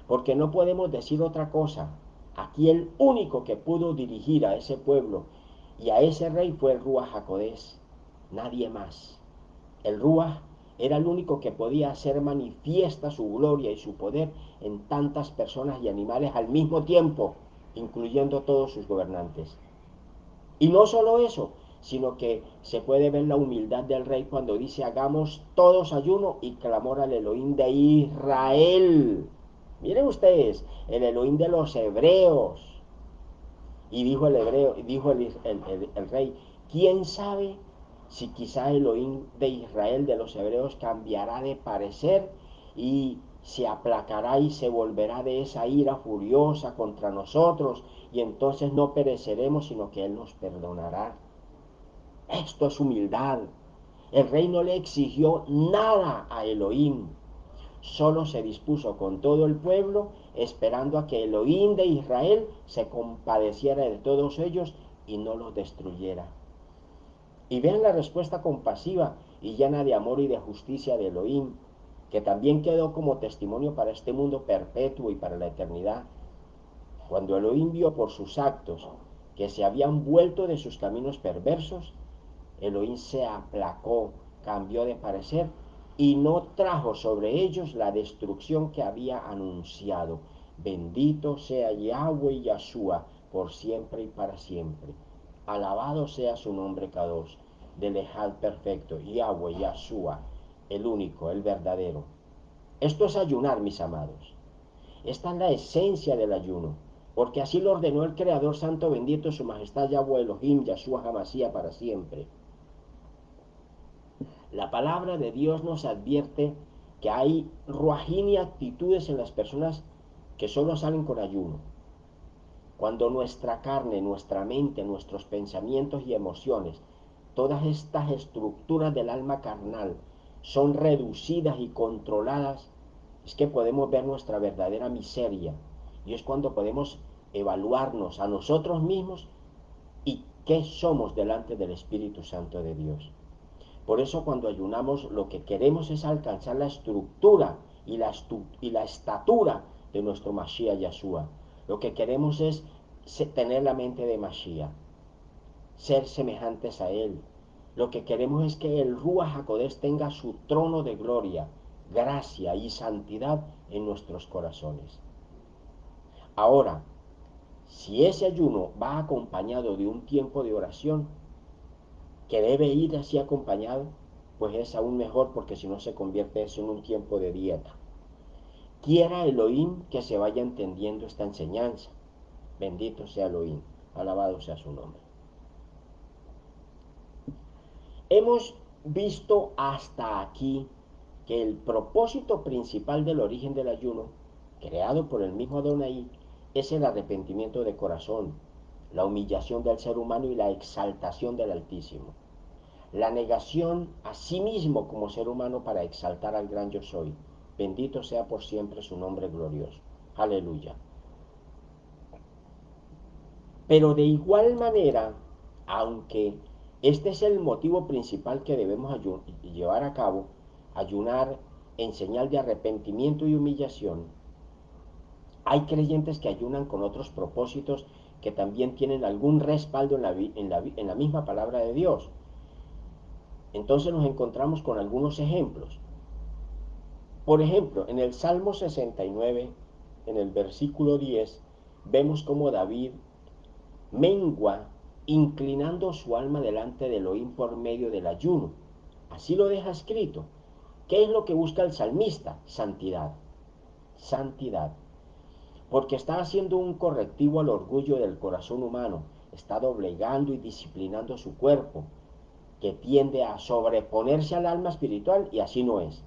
Speaker 1: Porque no podemos decir otra cosa. Aquí el único que pudo dirigir a ese pueblo y a ese rey fue el Ruach HaKodesh, nadie más. El Ruach era el único que podía hacer manifiesta su gloria y su poder en tantas personas y animales al mismo tiempo, incluyendo todos sus gobernantes. Y no solo eso, sino que se puede ver la humildad del rey cuando dice hagamos todos ayuno y clamor al Elohim de Israel. Miren ustedes, el Elohim de los hebreos. Y dijo el hebreo, dijo el rey, ¿quién sabe si quizá el Elohim de Israel, de los hebreos, cambiará de parecer y se aplacará y se volverá de esa ira furiosa contra nosotros, y entonces no pereceremos, sino que Él nos perdonará? Esto es humildad. El rey no le exigió nada a Elohim, solo se dispuso con todo el pueblo, esperando a que Elohim de Israel se compadeciera de todos ellos y no los destruyera. Y vean la respuesta compasiva y llena de amor y de justicia de Elohim. que también quedó como testimonio para este mundo perpetuo y para la eternidad. Cuando Elohim vio por sus actos que se habían vuelto de sus caminos perversos, Elohim se aplacó, cambió de parecer y no trajo sobre ellos la destrucción que había anunciado. Bendito sea Yahweh Yahshua por siempre y para siempre. Alabado sea su nombre Kadosh, del Ejad perfecto, Yahweh Yahshua, el único, el verdadero. Esto es ayunar, mis amados. Esta es la esencia del ayuno, porque así lo ordenó el Creador Santo, bendito su majestad Yahweh Elohim, Yahshua Hamashiach para siempre. La palabra de Dios nos advierte que hay ruajín y actitudes en las personas que solo salen con ayuno. Cuando nuestra carne, nuestra mente, nuestros pensamientos y emociones, todas estas estructuras del alma carnal son reducidas y controladas, es que podemos ver nuestra verdadera miseria. Y es cuando podemos evaluarnos a nosotros mismos y qué somos delante del Espíritu Santo de Dios. Por eso cuando ayunamos lo que queremos es alcanzar la estructura y la estatura de nuestro Mashiach Yahshua. Lo que queremos es tener la mente de Mashiach, ser semejantes a Él. Lo que queremos es que el Ruach HaKodesh tenga su trono de gloria, gracia y santidad en nuestros corazones. Ahora, si ese ayuno va acompañado de un tiempo de oración, que debe ir así acompañado, pues es aún mejor, porque si no se convierte eso en un tiempo de dieta. Quiera Elohim que se vaya entendiendo esta enseñanza. Bendito sea Elohim, alabado sea su nombre. Hemos visto hasta aquí que el propósito principal del origen del ayuno, creado por el mismo Adonai, es el arrepentimiento de corazón, la humillación del ser humano y la exaltación del Altísimo. La negación a sí mismo como ser humano para exaltar al gran yo soy. Bendito sea por siempre su nombre glorioso. Aleluya. Pero de igual manera, aunque este es el motivo principal que debemos llevar a cabo, ayunar en señal de arrepentimiento y humillación, hay creyentes que ayunan con otros propósitos que también tienen algún respaldo en la misma palabra de Dios. Entonces nos encontramos con algunos ejemplos. Por ejemplo, en el Salmo 69, en el versículo 10, vemos cómo David mengua inclinando su alma delante de Elohim por medio del ayuno. Así lo deja escrito. ¿Qué es lo que busca el salmista? Santidad. Santidad. Porque está haciendo un correctivo al orgullo del corazón humano. Está doblegando y disciplinando su cuerpo, que tiende a sobreponerse al alma espiritual, y así no es.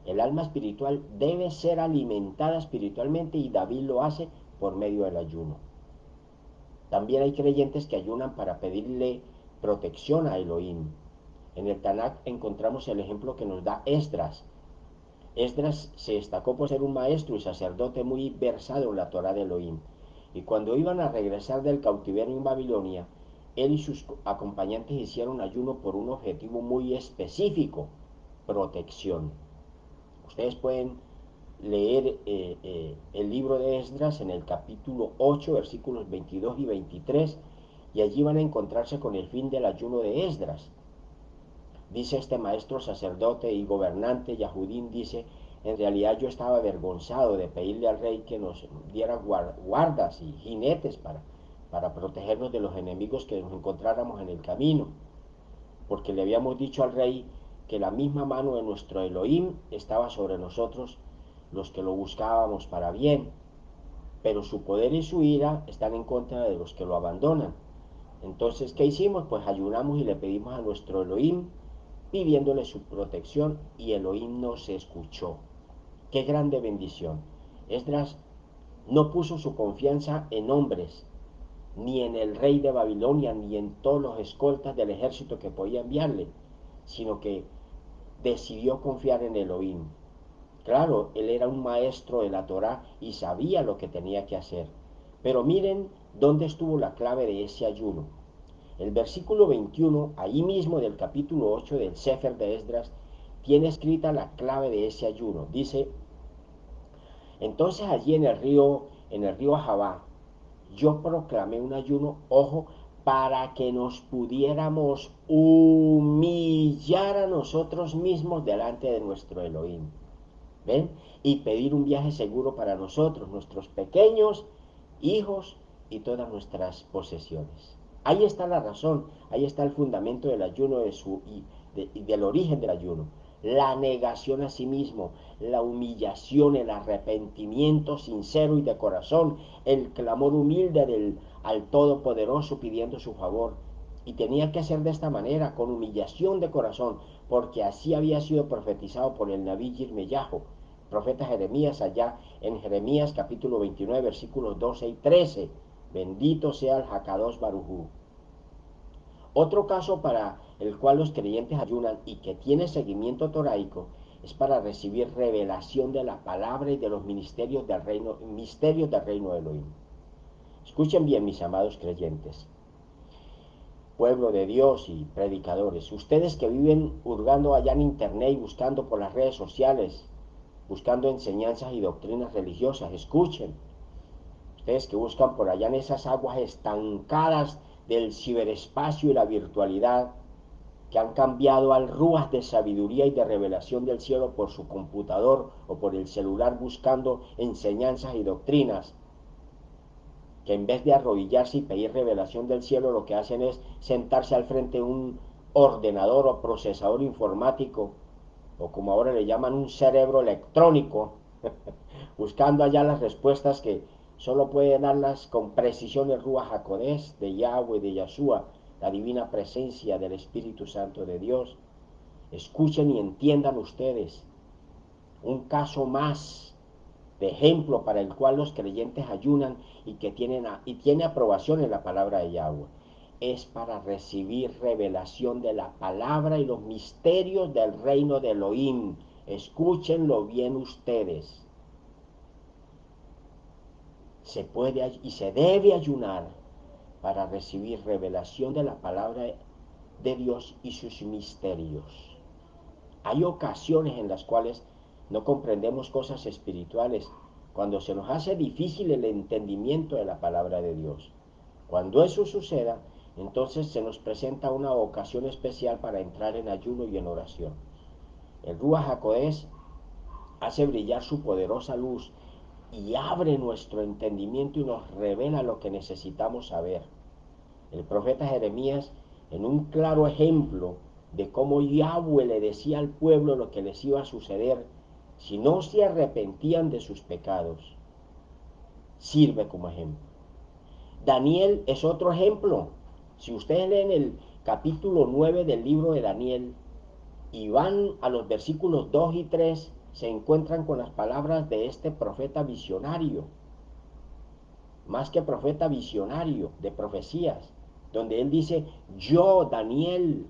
Speaker 1: El alma espiritual debe ser alimentada espiritualmente, y David lo hace por medio del ayuno. También hay creyentes que ayunan para pedirle protección a Elohim. En el Tanakh encontramos el ejemplo que nos da Esdras. Esdras se destacó por ser un maestro y sacerdote muy versado en la Torá de Elohim. Y cuando iban a regresar del cautiverio en Babilonia, él y sus acompañantes hicieron ayuno por un objetivo muy específico: protección. Ustedes pueden leer el libro de Esdras en el capítulo 8, versículos 22 y 23, y allí van a encontrarse con el fin del ayuno de Esdras. Dice este maestro sacerdote y gobernante Yahudín, dice: en realidad yo estaba avergonzado de pedirle al rey que nos diera guardas y jinetes para protegernos de los enemigos que nos encontráramos en el camino, porque le habíamos dicho al rey que la misma mano de nuestro Elohim estaba sobre nosotros, los que lo buscábamos para bien, pero su poder y su ira están en contra de los que lo abandonan. Entonces, ¿qué hicimos? Pues ayunamos y le pedimos a nuestro Elohim, pidiéndole su protección, y Elohim nos escuchó. ¡Qué grande bendición! Esdras no puso su confianza en hombres, ni en el rey de Babilonia, ni en todos los escoltas del ejército que podía enviarle, sino que decidió confiar en Elohim. Claro, él era un maestro de la Torá y sabía lo que tenía que hacer. Pero miren dónde estuvo la clave de ese ayuno. El versículo 21, ahí mismo del capítulo 8 del Sefer de Esdras, tiene escrita la clave de ese ayuno. Dice: entonces allí en el río Ahabá, yo proclamé un ayuno, ojo, para que nos pudiéramos humillar a nosotros mismos delante de nuestro Elohim. ¿Ven? Y pedir un viaje seguro para nosotros, nuestros pequeños, hijos y todas nuestras posesiones. Ahí está la razón, ahí está el fundamento del ayuno y del origen del ayuno. La negación a sí mismo, la humillación, el arrepentimiento sincero y de corazón, el clamor humilde al Todopoderoso pidiendo su favor. Y tenía que ser de esta manera, con humillación de corazón, porque así había sido profetizado por el Nabí Yirmeyahu, profeta Jeremías, allá en Jeremías capítulo 29, versículos 12 y 13. Bendito sea el Hakadosh Barujú. Otro caso para el cual los creyentes ayunan y que tiene seguimiento toraico es para recibir revelación de la palabra y de los misterios del reino de Elohim. Escuchen bien, mis amados creyentes, pueblo de Dios y predicadores, ustedes que viven hurgando allá en internet y buscando por las redes sociales, buscando enseñanzas y doctrinas religiosas, escuchen. Ustedes que buscan por allá en esas aguas estancadas del ciberespacio y la virtualidad, que han cambiado al rúas de sabiduría y de revelación del cielo por su computador o por el celular buscando enseñanzas y doctrinas, que en vez de arrodillarse y pedir revelación del cielo, lo que hacen es sentarse al frente de un ordenador o procesador informático, o como ahora le llaman, un cerebro electrónico, buscando allá las respuestas que solo puede darlas con precisión el Ruach HaKodesh de Yahweh, de Yahshua, la divina presencia del Espíritu Santo de Dios. Escuchen y entiendan ustedes un caso más de ejemplo para el cual los creyentes ayunan y que tiene aprobación en la palabra de Yahweh. Es para recibir revelación de la palabra y los misterios del reino de Elohim. Escúchenlo bien ustedes. Se puede y se debe ayunar para recibir revelación de la palabra de Dios y sus misterios. Hay ocasiones en las cuales no comprendemos cosas espirituales, cuando se nos hace difícil el entendimiento de la palabra de Dios. Cuando eso suceda, entonces se nos presenta una ocasión especial para entrar en ayuno y en oración. El Ruach HaKodesh hace brillar su poderosa luz y abre nuestro entendimiento y nos revela lo que necesitamos saber. El profeta Jeremías, en un claro ejemplo de cómo Yahweh le decía al pueblo lo que les iba a suceder si no se arrepentían de sus pecados, sirve como ejemplo. Daniel es otro ejemplo. Si ustedes leen el capítulo 9 del libro de Daniel y van a los versículos 2 y 3, se encuentran con las palabras de este profeta visionario, más que profeta visionario, de profecías, donde él dice: yo, Daniel,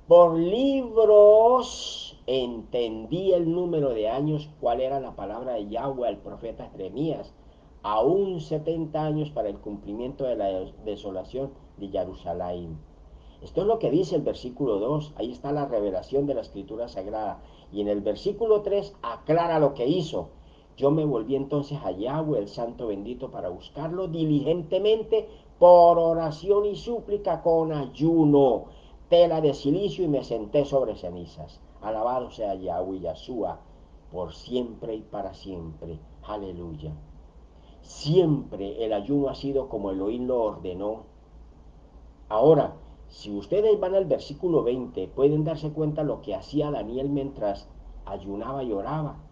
Speaker 1: por libros entendí el número de años, cuál era la palabra de Yahweh al profeta Jeremías, aún 70 años para el cumplimiento de la desolación de Jerusalén. Esto es lo que dice el versículo 2, ahí está la revelación de la escritura sagrada. Y en el versículo 3 aclara lo que hizo. Yo me volví entonces a Yahweh, el santo bendito, para buscarlo diligentemente por oración y súplica con ayuno, tela de silicio, y me senté sobre cenizas. Alabado sea Yahweh Yahshua, por siempre y para siempre. Aleluya. Siempre el ayuno ha sido como Elohim lo ordenó. Ahora, si ustedes van al versículo 20, pueden darse cuenta lo que hacía Daniel mientras ayunaba y oraba.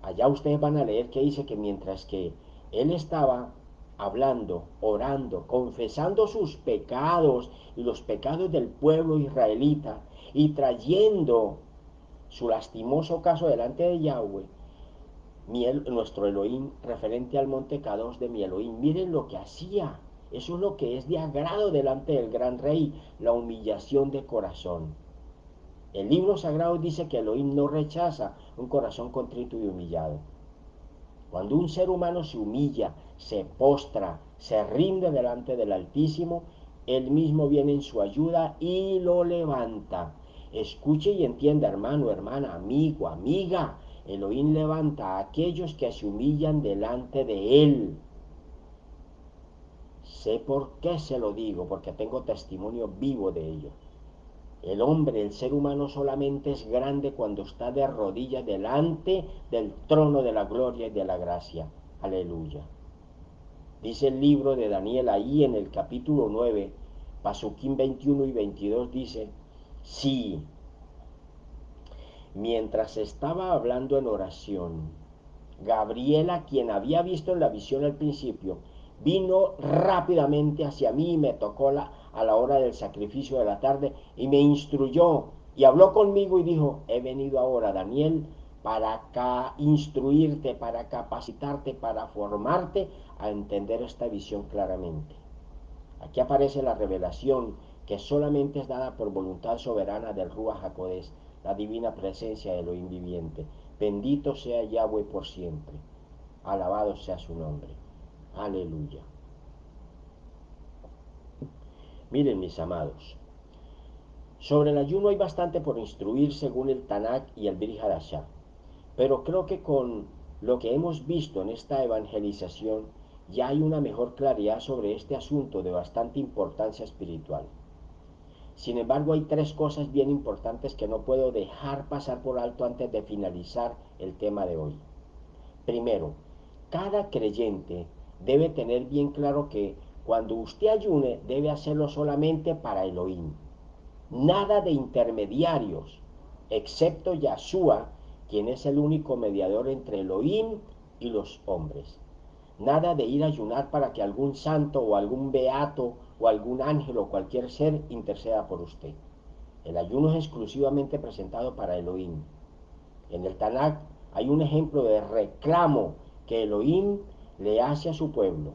Speaker 1: Allá ustedes van a leer que dice que mientras que él estaba hablando, orando, confesando sus pecados y los pecados del pueblo israelita y trayendo su lastimoso caso delante de Yahweh, nuestro Elohim, referente al monte Kadosh de mi Elohim, miren lo que hacía. Eso es lo que es de agrado delante del gran rey, la humillación de corazón. El libro sagrado dice que Elohim no rechaza un corazón contrito y humillado. Cuando un ser humano se humilla, se postra, se rinde delante del Altísimo, Él mismo viene en su ayuda y lo levanta. Escuche y entienda, hermano, hermana, amigo, amiga. Elohim levanta a aquellos que se humillan delante de Él. Sé por qué se lo digo, porque tengo testimonio vivo de ello. El hombre, el ser humano solamente es grande cuando está de rodillas delante del trono de la gloria y de la gracia. Aleluya. Dice el libro de Daniel ahí en el capítulo 9, Pasuquín 21 y 22 dice, sí, mientras estaba hablando en oración, Gabriela, quien había visto en la visión al principio, vino rápidamente hacia mí y me tocó a la hora del sacrificio de la tarde y me instruyó y habló conmigo y dijo, he venido ahora, Daniel, para instruirte, para capacitarte, para formarte a entender esta visión claramente. Aquí aparece la revelación que solamente es dada por voluntad soberana del Ruach HaKodesh, la divina presencia de Elohim viviente. Bendito sea Yahweh por siempre. Alabado sea su nombre. Aleluya. Miren, mis amados, sobre el ayuno hay bastante por instruir según el Tanakh y el Brit Hadashah, pero creo que con lo que hemos visto en esta evangelización ya hay una mejor claridad sobre este asunto de bastante importancia espiritual. Sin embargo, hay tres cosas bien importantes que no puedo dejar pasar por alto antes de finalizar el tema de hoy. Primero, cada creyente debe tener bien claro que cuando usted ayune debe hacerlo solamente para Elohim. Nada de intermediarios, excepto Yahshua, quien es el único mediador entre Elohim y los hombres. Nada de ir a ayunar para que algún santo o algún beato o algún ángel o cualquier ser interceda por usted. El ayuno es exclusivamente presentado para Elohim. En el Tanakh hay un ejemplo de reclamo que Elohim le hace a su pueblo.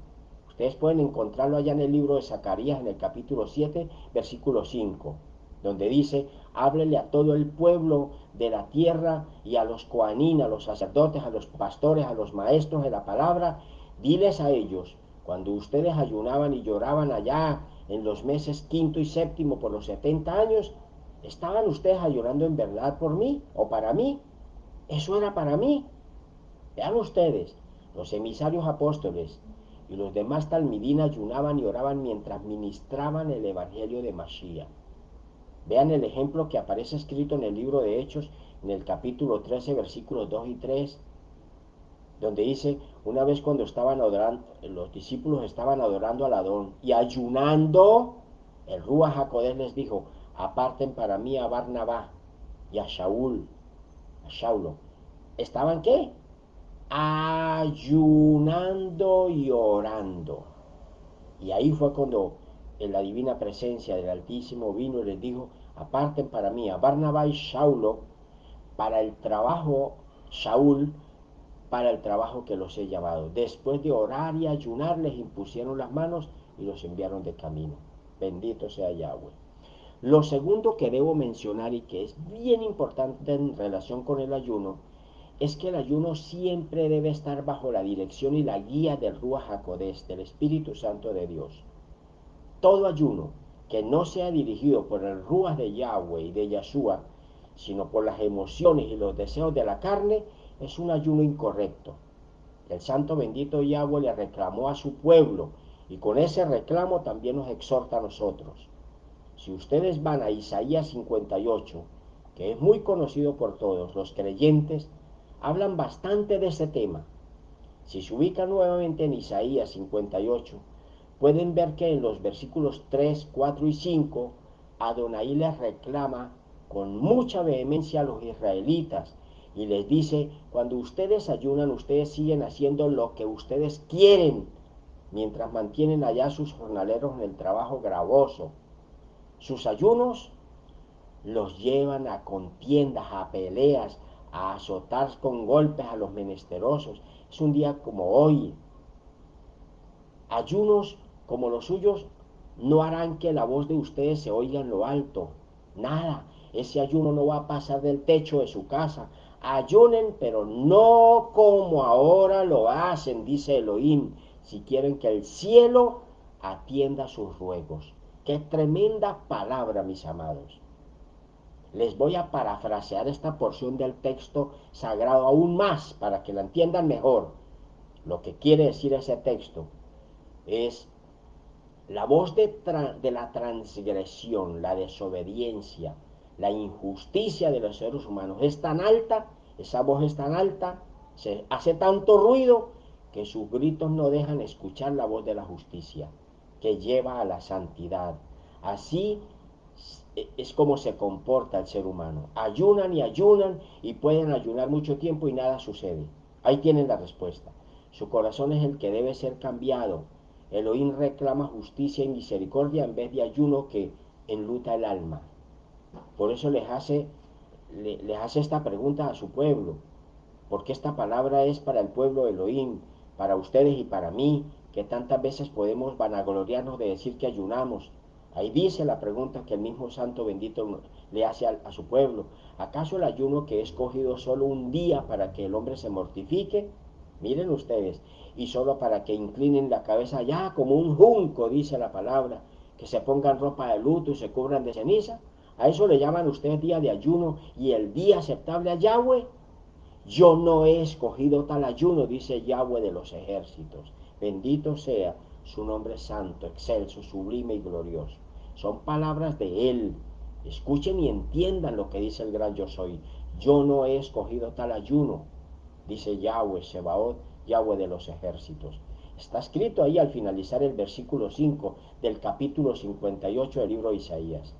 Speaker 1: Ustedes pueden encontrarlo allá en el libro de Zacarías, en el capítulo 7, versículo 5, donde dice, háblele a todo el pueblo de la tierra y a los coanín, a los sacerdotes, a los pastores, a los maestros de la palabra, diles a ellos, cuando ustedes ayunaban y lloraban allá en los meses quinto y séptimo por los 70 años, ¿estaban ustedes ayunando en verdad por mí o para mí? Eso era para mí. Vean ustedes, los emisarios apóstoles y los demás talmidín ayunaban y oraban mientras ministraban el evangelio de Mashiach. Vean el ejemplo que aparece escrito en el libro de Hechos, en el capítulo 13, versículos 2 y 3, donde dice, una vez cuando estaban adorando, los discípulos estaban adorando al Adón y ayunando, el Ruach HaKodesh les dijo, aparten para mí a Barnabá y a Shaul, a Shaulo. ¿Estaban qué? Ayunando y orando. Y ahí fue cuando en la divina presencia del Altísimo vino y les dijo, aparten para mí a Barnabá y Shaulo para el trabajo, Shaul, para el trabajo que los he llamado. Después de orar y ayunar, les impusieron las manos y los enviaron de camino. Bendito sea Yahweh. Lo segundo que debo mencionar y que es bien importante en relación con el ayuno es que el ayuno siempre debe estar bajo la dirección y la guía del Ruach HaKodesh, del Espíritu Santo de Dios. Todo ayuno que no sea dirigido por el Ruach de Yahweh y de Yahshua, sino por las emociones y los deseos de la carne, es un ayuno incorrecto. El santo bendito Yahweh le reclamó a su pueblo y con ese reclamo también nos exhorta a nosotros. Si ustedes van a Isaías 58, que es muy conocido por todos, los creyentes hablan bastante de ese tema. Si se ubican nuevamente en Isaías 58, pueden ver que en los versículos 3, 4 y 5, Adonai les reclama con mucha vehemencia a los israelitas y les dice, cuando ustedes ayunan, ustedes siguen haciendo lo que ustedes quieren, mientras mantienen allá sus jornaleros en el trabajo gravoso. Sus ayunos los llevan a contiendas, a peleas, a azotar con golpes a los menesterosos. Es un día como hoy. Ayunos como los suyos no harán que la voz de ustedes se oiga en lo alto. Nada, ese ayuno no va a pasar del techo de su casa. Ayunen, pero no como ahora lo hacen, dice Elohim, si quieren que el cielo atienda sus ruegos. Qué tremenda palabra, mis amados. Les voy a parafrasear esta porción del texto sagrado aún más para que la entiendan mejor. Lo que quiere decir ese texto es la voz de la transgresión, la desobediencia, la injusticia de los seres humanos es tan alta, esa voz es tan alta, se hace tanto ruido que sus gritos no dejan escuchar la voz de la justicia, que lleva a la santidad. Así es como se comporta el ser humano. Ayunan y pueden ayunar mucho tiempo y nada sucede. Ahí tienen la respuesta. Su corazón es el que debe ser cambiado. Elohim reclama justicia y misericordia en vez de ayuno que enluta el alma. Por eso les hace esta pregunta a su pueblo. Porque esta palabra es para el pueblo de Elohim, para ustedes y para mí, que tantas veces podemos vanagloriarnos de decir que ayunamos. Ahí dice la pregunta que el mismo Santo Bendito le hace a su pueblo. ¿Acaso el ayuno que he escogido solo un día para que el hombre se mortifique? Miren ustedes, y solo para que inclinen la cabeza ya como un junco, dice la palabra, que se pongan ropa de luto y se cubran de ceniza. ¿A eso le llaman ustedes día de ayuno y el día aceptable a Yahweh? Yo no he escogido tal ayuno, dice Yahweh de los ejércitos. Bendito sea su nombre santo, excelso, sublime y glorioso. Son palabras de Él. Escuchen y entiendan lo que dice el gran yo soy. Yo no he escogido tal ayuno, dice Yahweh Sebaot, Yahweh de los ejércitos. Está escrito ahí al finalizar el versículo 5 del capítulo 58 del libro de Isaías.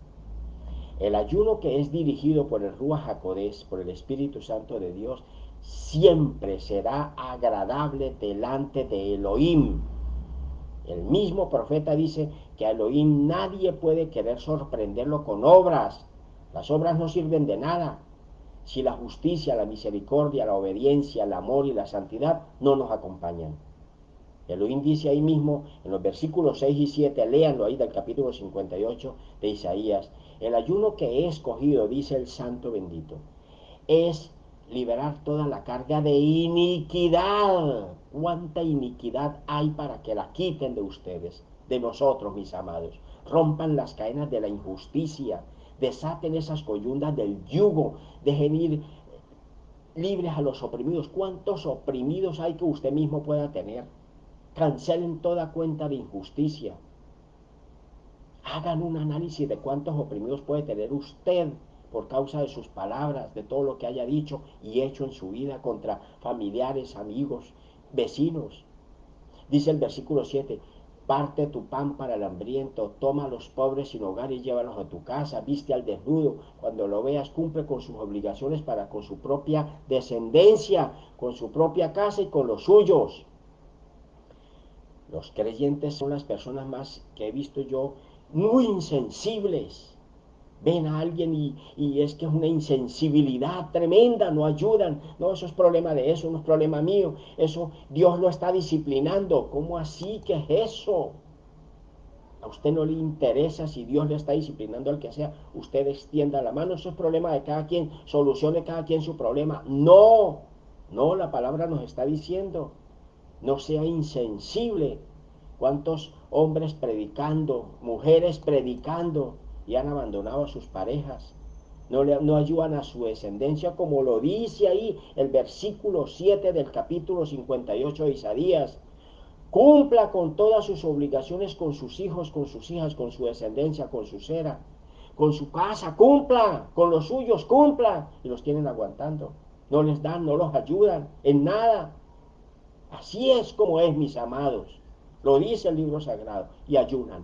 Speaker 1: El ayuno que es dirigido por el Ruach HaKodesh, por el Espíritu Santo de Dios, siempre será agradable delante de Elohim. El mismo profeta dice que a Elohim nadie puede querer sorprenderlo con obras. Las obras no sirven de nada si la justicia, la misericordia, la obediencia, el amor y la santidad no nos acompañan. Elohim dice ahí mismo, en los versículos 6 y 7, léanlo ahí del capítulo 58 de Isaías, el ayuno que he escogido, dice el Santo Bendito, es liberar toda la carga de iniquidad. ¿Cuánta iniquidad hay para que la quiten de ustedes, de nosotros, mis amados? Rompan las cadenas de la injusticia, desaten esas coyundas del yugo, dejen ir libres a los oprimidos. ¿Cuántos oprimidos hay que usted mismo pueda tener? Cancelen toda cuenta de injusticia. Hagan un análisis de cuántos oprimidos puede tener usted por causa de sus palabras, de todo lo que haya dicho y hecho en su vida contra familiares, amigos, vecinos. Dice el versículo 7, parte tu pan para el hambriento, toma a los pobres sin hogar y llévalos a tu casa, viste al desnudo, cuando lo veas cumple con sus obligaciones para con su propia descendencia, con su propia casa y con los suyos. Los creyentes son las personas más que he visto yo muy insensibles. Ven a alguien y es que es una insensibilidad tremenda, no ayudan. No, eso es problema de eso, no es problema mío. Eso Dios lo está disciplinando. ¿Cómo así? ¿Qué es eso? A usted no le interesa si Dios le está disciplinando al que sea. Usted extienda la mano, eso es problema de cada quien. Solucione cada quien su problema. No, no, la palabra nos está diciendo. No sea insensible. ¿Cuántos hombres predicando, mujeres predicando y han abandonado a sus parejas? No ayudan a su descendencia, como lo dice ahí el versículo 7 del capítulo 58 de Isaías. Cumpla con todas sus obligaciones con sus hijos, con sus hijas, con su descendencia, con su cera, con su casa, cumpla, con los suyos, cumpla. Y los tienen aguantando. No les dan, no los ayudan en nada. Así es como es, mis amados. Lo dice el libro sagrado. Y ayunan.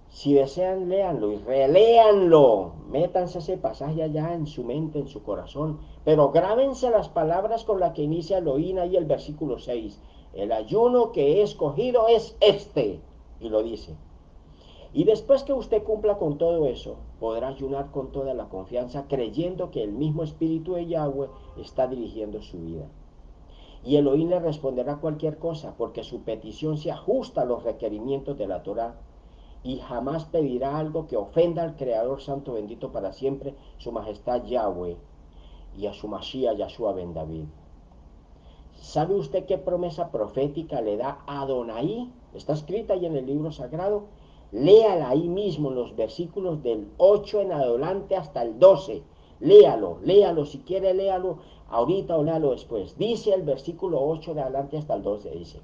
Speaker 1: Si desean, léanlo y reléanlo. Métanse ese pasaje allá en su mente, en su corazón. Pero grábense las palabras con las que inicia Elohim ahí el versículo 6. El ayuno que he escogido es este. Y lo dice. Y después que usted cumpla con todo eso, podrá ayunar con toda la confianza, creyendo que el mismo Espíritu de Yahweh está dirigiendo su vida. Y Elohim le responderá cualquier cosa, porque su petición se ajusta a los requerimientos de la Torá, y jamás pedirá algo que ofenda al Creador Santo Bendito para siempre, su Majestad Yahweh, y a su Mashiach Yahshua ben David. ¿Sabe usted qué promesa profética le da a Adonai? Está escrita ahí en el libro sagrado. Léala ahí mismo en los versículos del 8 en adelante hasta el 12. Léalo, si quiere léalo ahorita o léalo después. Dice el versículo 8 de adelante hasta el 12, dice: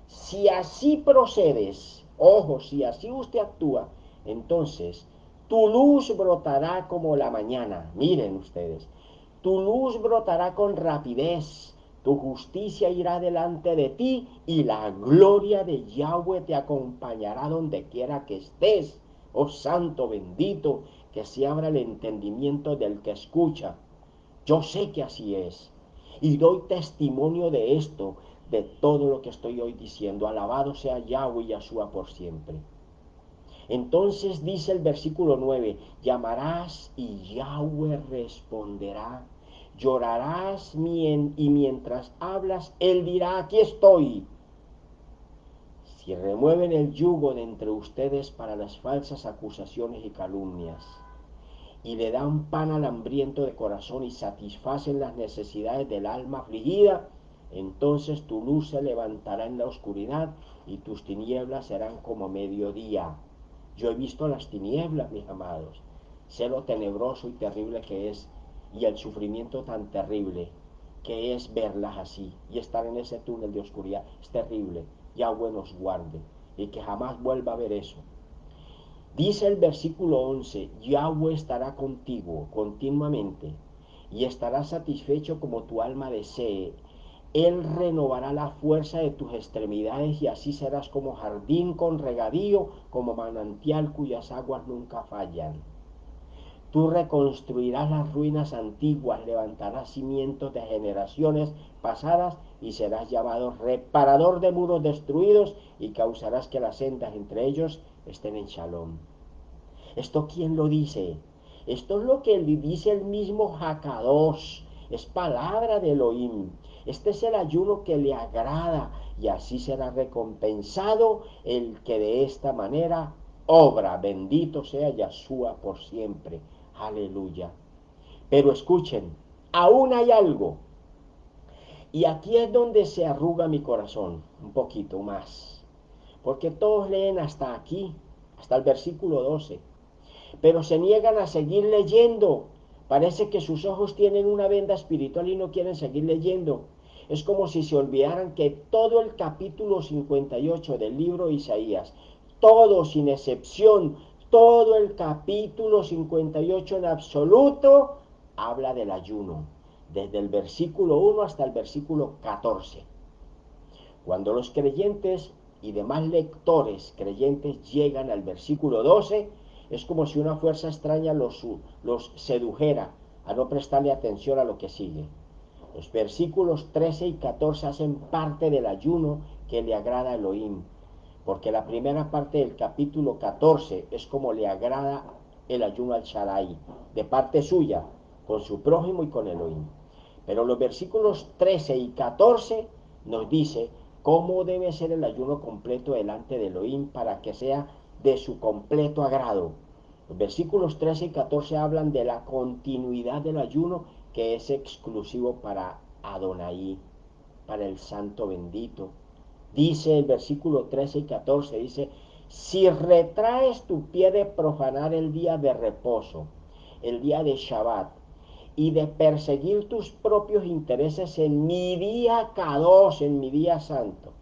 Speaker 1: si así procedes, ojo, si así usted actúa, entonces tu luz brotará como la mañana. Miren ustedes, tu luz brotará con rapidez, tu justicia irá delante de ti y la gloria de Yahweh te acompañará donde quiera que estés. Oh Santo bendito, que se abra el entendimiento del que escucha. Yo sé que así es. Y doy testimonio de esto, de todo lo que estoy hoy diciendo. Alabado sea Yahweh y Yahshua por siempre. Entonces dice el versículo 9: llamarás y Yahweh responderá. Llorarás y mientras hablas, Él dirá: aquí estoy. Si remueven el yugo de entre ustedes para las falsas acusaciones y calumnias, y le dan pan al hambriento de corazón y satisfacen las necesidades del alma afligida, entonces tu luz se levantará en la oscuridad y tus tinieblas serán como mediodía. Yo he visto las tinieblas, mis amados, sé lo tenebroso y terrible que es, y el sufrimiento tan terrible que es verlas así y estar en ese túnel de oscuridad. Es terrible. Yahweh nos guarde y que jamás vuelva a ver eso. Dice el versículo 11: Yahweh estará contigo continuamente y estará satisfecho como tu alma desee. Él renovará la fuerza de tus extremidades y así serás como jardín con regadío, como manantial cuyas aguas nunca fallan. Tú reconstruirás las ruinas antiguas, levantarás cimientos de generaciones pasadas y serás llamado reparador de muros destruidos y causarás que las sendas entre ellos estén en shalom. ¿Esto quién lo dice? Esto es lo que dice el mismo Hakadosh. Es palabra de Elohim. Este es el ayuno que le agrada y así será recompensado el que de esta manera obra. Bendito sea Yahshua por siempre. Aleluya. Pero escuchen, aún hay algo. Y aquí es donde se arruga mi corazón un poquito más. Porque todos leen hasta aquí, hasta el versículo 12. Pero se niegan a seguir leyendo. Parece que sus ojos tienen una venda espiritual y no quieren seguir leyendo. Es como si se olvidaran que todo el capítulo 58 del libro de Isaías, todo sin excepción, todo el capítulo 58 en absoluto, habla del ayuno, desde el versículo 1 hasta el versículo 14. Cuando los creyentes y demás lectores creyentes llegan al versículo 12, es como si una fuerza extraña los sedujera a no prestarle atención a lo que sigue. Los versículos 13 y 14 hacen parte del ayuno que le agrada a Elohim, porque la primera parte del capítulo 14 es como le agrada el ayuno al Shaddai, de parte suya, con su prójimo y con Elohim. Pero los versículos 13 y 14 nos dice cómo debe ser el ayuno completo delante de Elohim para que sea de su completo agrado. Los versículos 13 y 14 hablan de la continuidad del ayuno que es exclusivo para Adonai, para el Santo bendito. Dice el versículo 13 y 14, dice: si retraes tu pie de profanar el día de reposo, el día de Shabbat, y de perseguir tus propios intereses en mi día Kadosh, en mi día santo.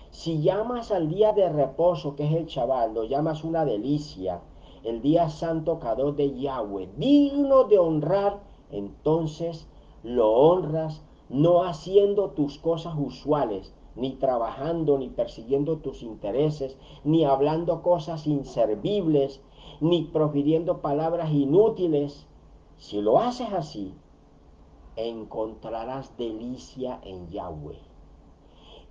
Speaker 1: Si llamas al día de reposo, que es el Shabbat, lo llamas una delicia, el día santo Kadosh de Yahweh, digno de honrar, entonces lo honras no haciendo tus cosas usuales, ni trabajando, ni persiguiendo tus intereses, ni hablando cosas inservibles, ni profiriendo palabras inútiles. Si lo haces así, encontrarás delicia en Yahweh.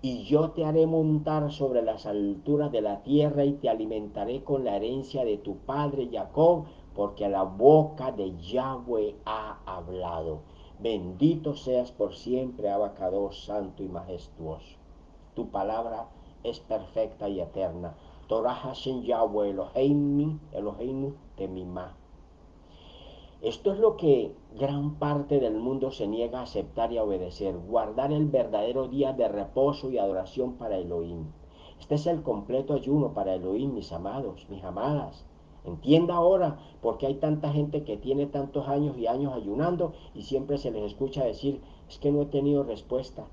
Speaker 1: Y yo te haré montar sobre las alturas de la tierra y te alimentaré con la herencia de tu padre Jacob, porque la boca de Yahweh ha hablado. Bendito seas por siempre, Abacados, santo y majestuoso. Tu palabra es perfecta y eterna. Torah Hashem Yahweh Eloheinu Temimah. Esto es lo que gran parte del mundo se niega a aceptar y a obedecer: guardar el verdadero día de reposo y adoración para Elohim. Este es el completo ayuno para Elohim, mis amados, mis amadas. Entienda ahora por qué hay tanta gente que tiene tantos años y años ayunando y siempre se les escucha decir, es que no he tenido respuesta.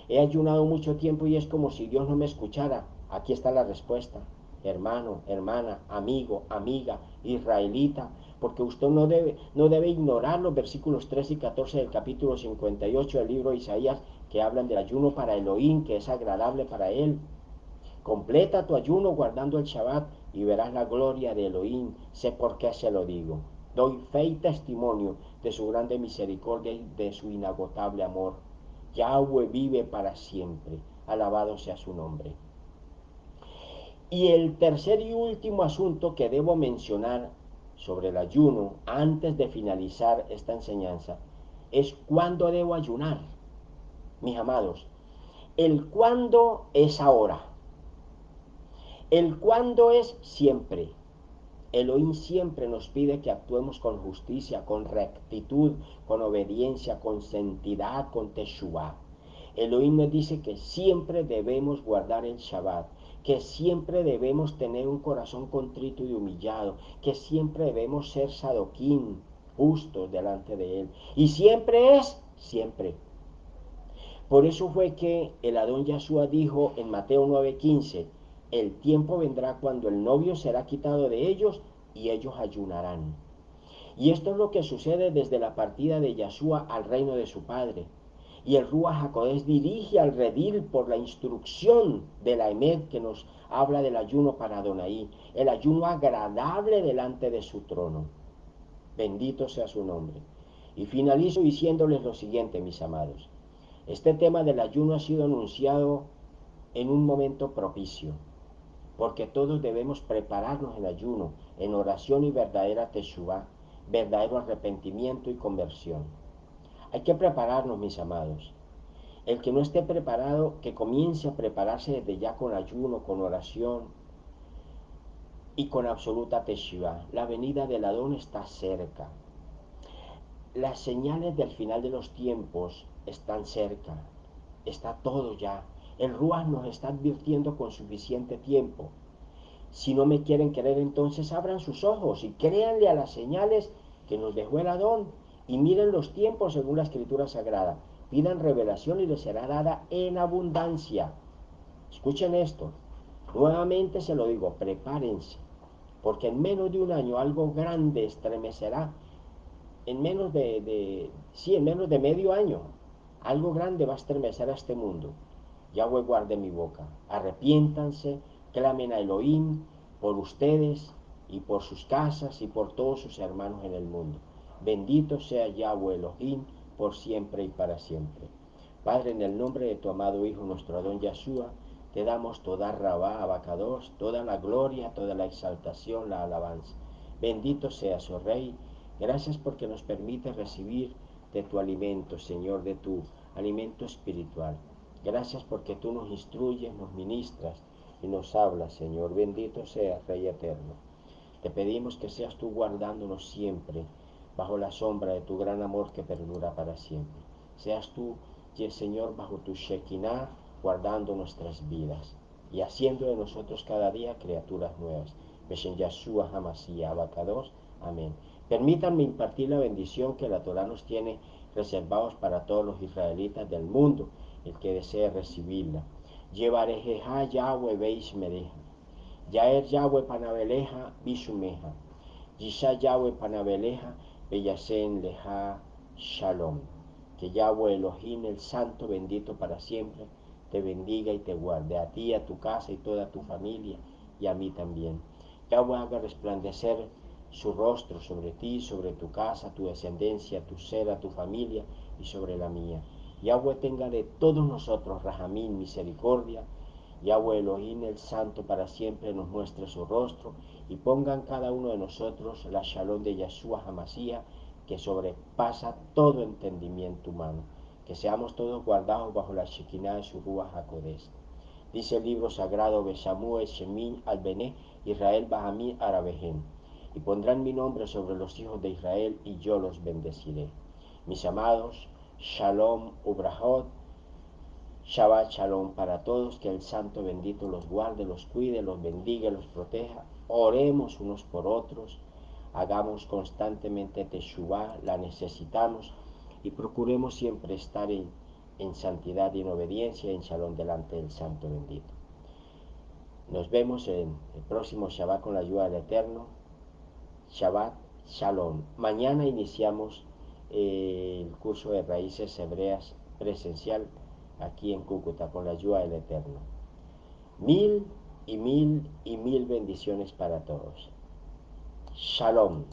Speaker 1: He ayunado mucho tiempo y es como si Dios no me escuchara. Aquí está la respuesta. Hermano, hermana, amigo, amiga, israelita, porque usted no debe ignorar los versículos 3 y 14 del capítulo 58 del libro de Isaías, que hablan del ayuno para Elohim, que es agradable para él. Completa tu ayuno guardando el Shabbat y verás la gloria de Elohim. Sé por qué se lo digo. Doy fe y testimonio de su grande misericordia y de su inagotable amor. Yahweh vive para siempre. Alabado sea su nombre. Y el tercer y último asunto que debo mencionar sobre el ayuno antes de finalizar esta enseñanza es cuándo debo ayunar. Mis amados, el cuándo es ahora. El cuándo es siempre. Elohim siempre nos pide que actuemos con justicia, con rectitud, con obediencia, con santidad, con teshuvah. Elohim nos dice que siempre debemos guardar el Shabbat, que siempre debemos tener un corazón contrito y humillado, que siempre debemos ser sadoquín, justos delante de Él. Y siempre es siempre. Por eso fue que el Adón Yahshua dijo en Mateo 9:15, el tiempo vendrá cuando el novio será quitado de ellos y ellos ayunarán. Y esto es lo que sucede desde la partida de Yahshua al reino de su Padre. Y el Ruach HaKodesh dirige al redil por la instrucción de la Emet que nos habla del ayuno para Adonai, el ayuno agradable delante de su trono. Bendito sea su nombre. Y finalizo diciéndoles lo siguiente, mis amados. Este tema del ayuno ha sido anunciado en un momento propicio, porque todos debemos prepararnos en ayuno, en oración y verdadera teshuvah, verdadero arrepentimiento y conversión. Hay que prepararnos, mis amados. El que no esté preparado, que comience a prepararse desde ya con ayuno, con oración y con absoluta teshuvah. La venida del Adón está cerca. Las señales del final de los tiempos están cerca. Está todo ya. El Ruach nos está advirtiendo con suficiente tiempo. Si no me quieren creer, entonces abran sus ojos y créanle a las señales que nos dejó el Adón y miren los tiempos según la Escritura Sagrada. Pidan revelación y les será dada en abundancia. Escuchen esto. Nuevamente se lo digo, prepárense, porque en menos de un año algo grande estremecerá. En menos de medio año, algo grande va a estremecer a este mundo. Yahweh guarde mi boca. Arrepiéntanse, clamen a Elohim por ustedes y por sus casas y por todos sus hermanos en el mundo. Bendito sea Yahweh Elohim por siempre y para siempre. Padre, en el nombre de tu amado Hijo, nuestro Adón Yahshua, te damos toda rabá, abacados, toda la gloria, toda la exaltación, la alabanza. Bendito seas, oh Rey. Gracias porque nos permite recibir de tu alimento, Señor, de tu alimento espiritual. Gracias porque tú nos instruyes, nos ministras y nos hablas, Señor. Bendito seas, Rey eterno. Te pedimos que seas tú guardándonos siempre bajo la sombra de tu gran amor que perdura para siempre. Seas tú, Señor, bajo tu Shekinah, guardando nuestras vidas y haciendo de nosotros cada día criaturas nuevas. Beshen Yahshua Hamashiach Abacados. Amén. Permítanme impartir la bendición que la Torah nos tiene reservados para todos los israelitas del mundo, el que desee recibirla. Llevarejeja Yahweh Beish Mereja. Yaer Yahweh Panabeleja Bisumeja. Yisha Yahweh Panabeleja Beyasen Leja Shalom. Que Yahweh Elohim, el Santo, bendito para siempre, te bendiga y te guarde, a ti, a tu casa y toda tu familia, y a mí también. Yahweh haga resplandecer su rostro sobre ti, sobre tu casa, tu descendencia, tu ser, a tu familia y sobre la mía. Yahweh tenga de todos nosotros, Rahamín, misericordia. Yahweh Elohim, el Santo, para siempre nos muestre su rostro y ponga en cada uno de nosotros la Shalom de Yahshua Hamashiach, que sobrepasa todo entendimiento humano. Que seamos todos guardados bajo la Shekinah de su Ruach HaKodesh. Dice el libro sagrado, Beshamú Shemin al-Bené, Israel Bahamí Arabehem. Y pondrán mi nombre sobre los hijos de Israel y yo los bendeciré. Mis amados, Shalom Ubrahot, Shabbat Shalom para todos, que el Santo bendito los guarde, los cuide, los bendiga, los proteja. Oremos unos por otros, hagamos constantemente Teshuvah, la necesitamos y procuremos siempre estar en santidad y en obediencia, en Shalom delante del Santo bendito. Nos vemos en el próximo Shabbat con la ayuda del Eterno. Shabbat Shalom. Mañana iniciamos el curso de raíces hebreas presencial aquí en Cúcuta con la ayuda del Eterno. Mil y mil y mil bendiciones para todos. Shalom.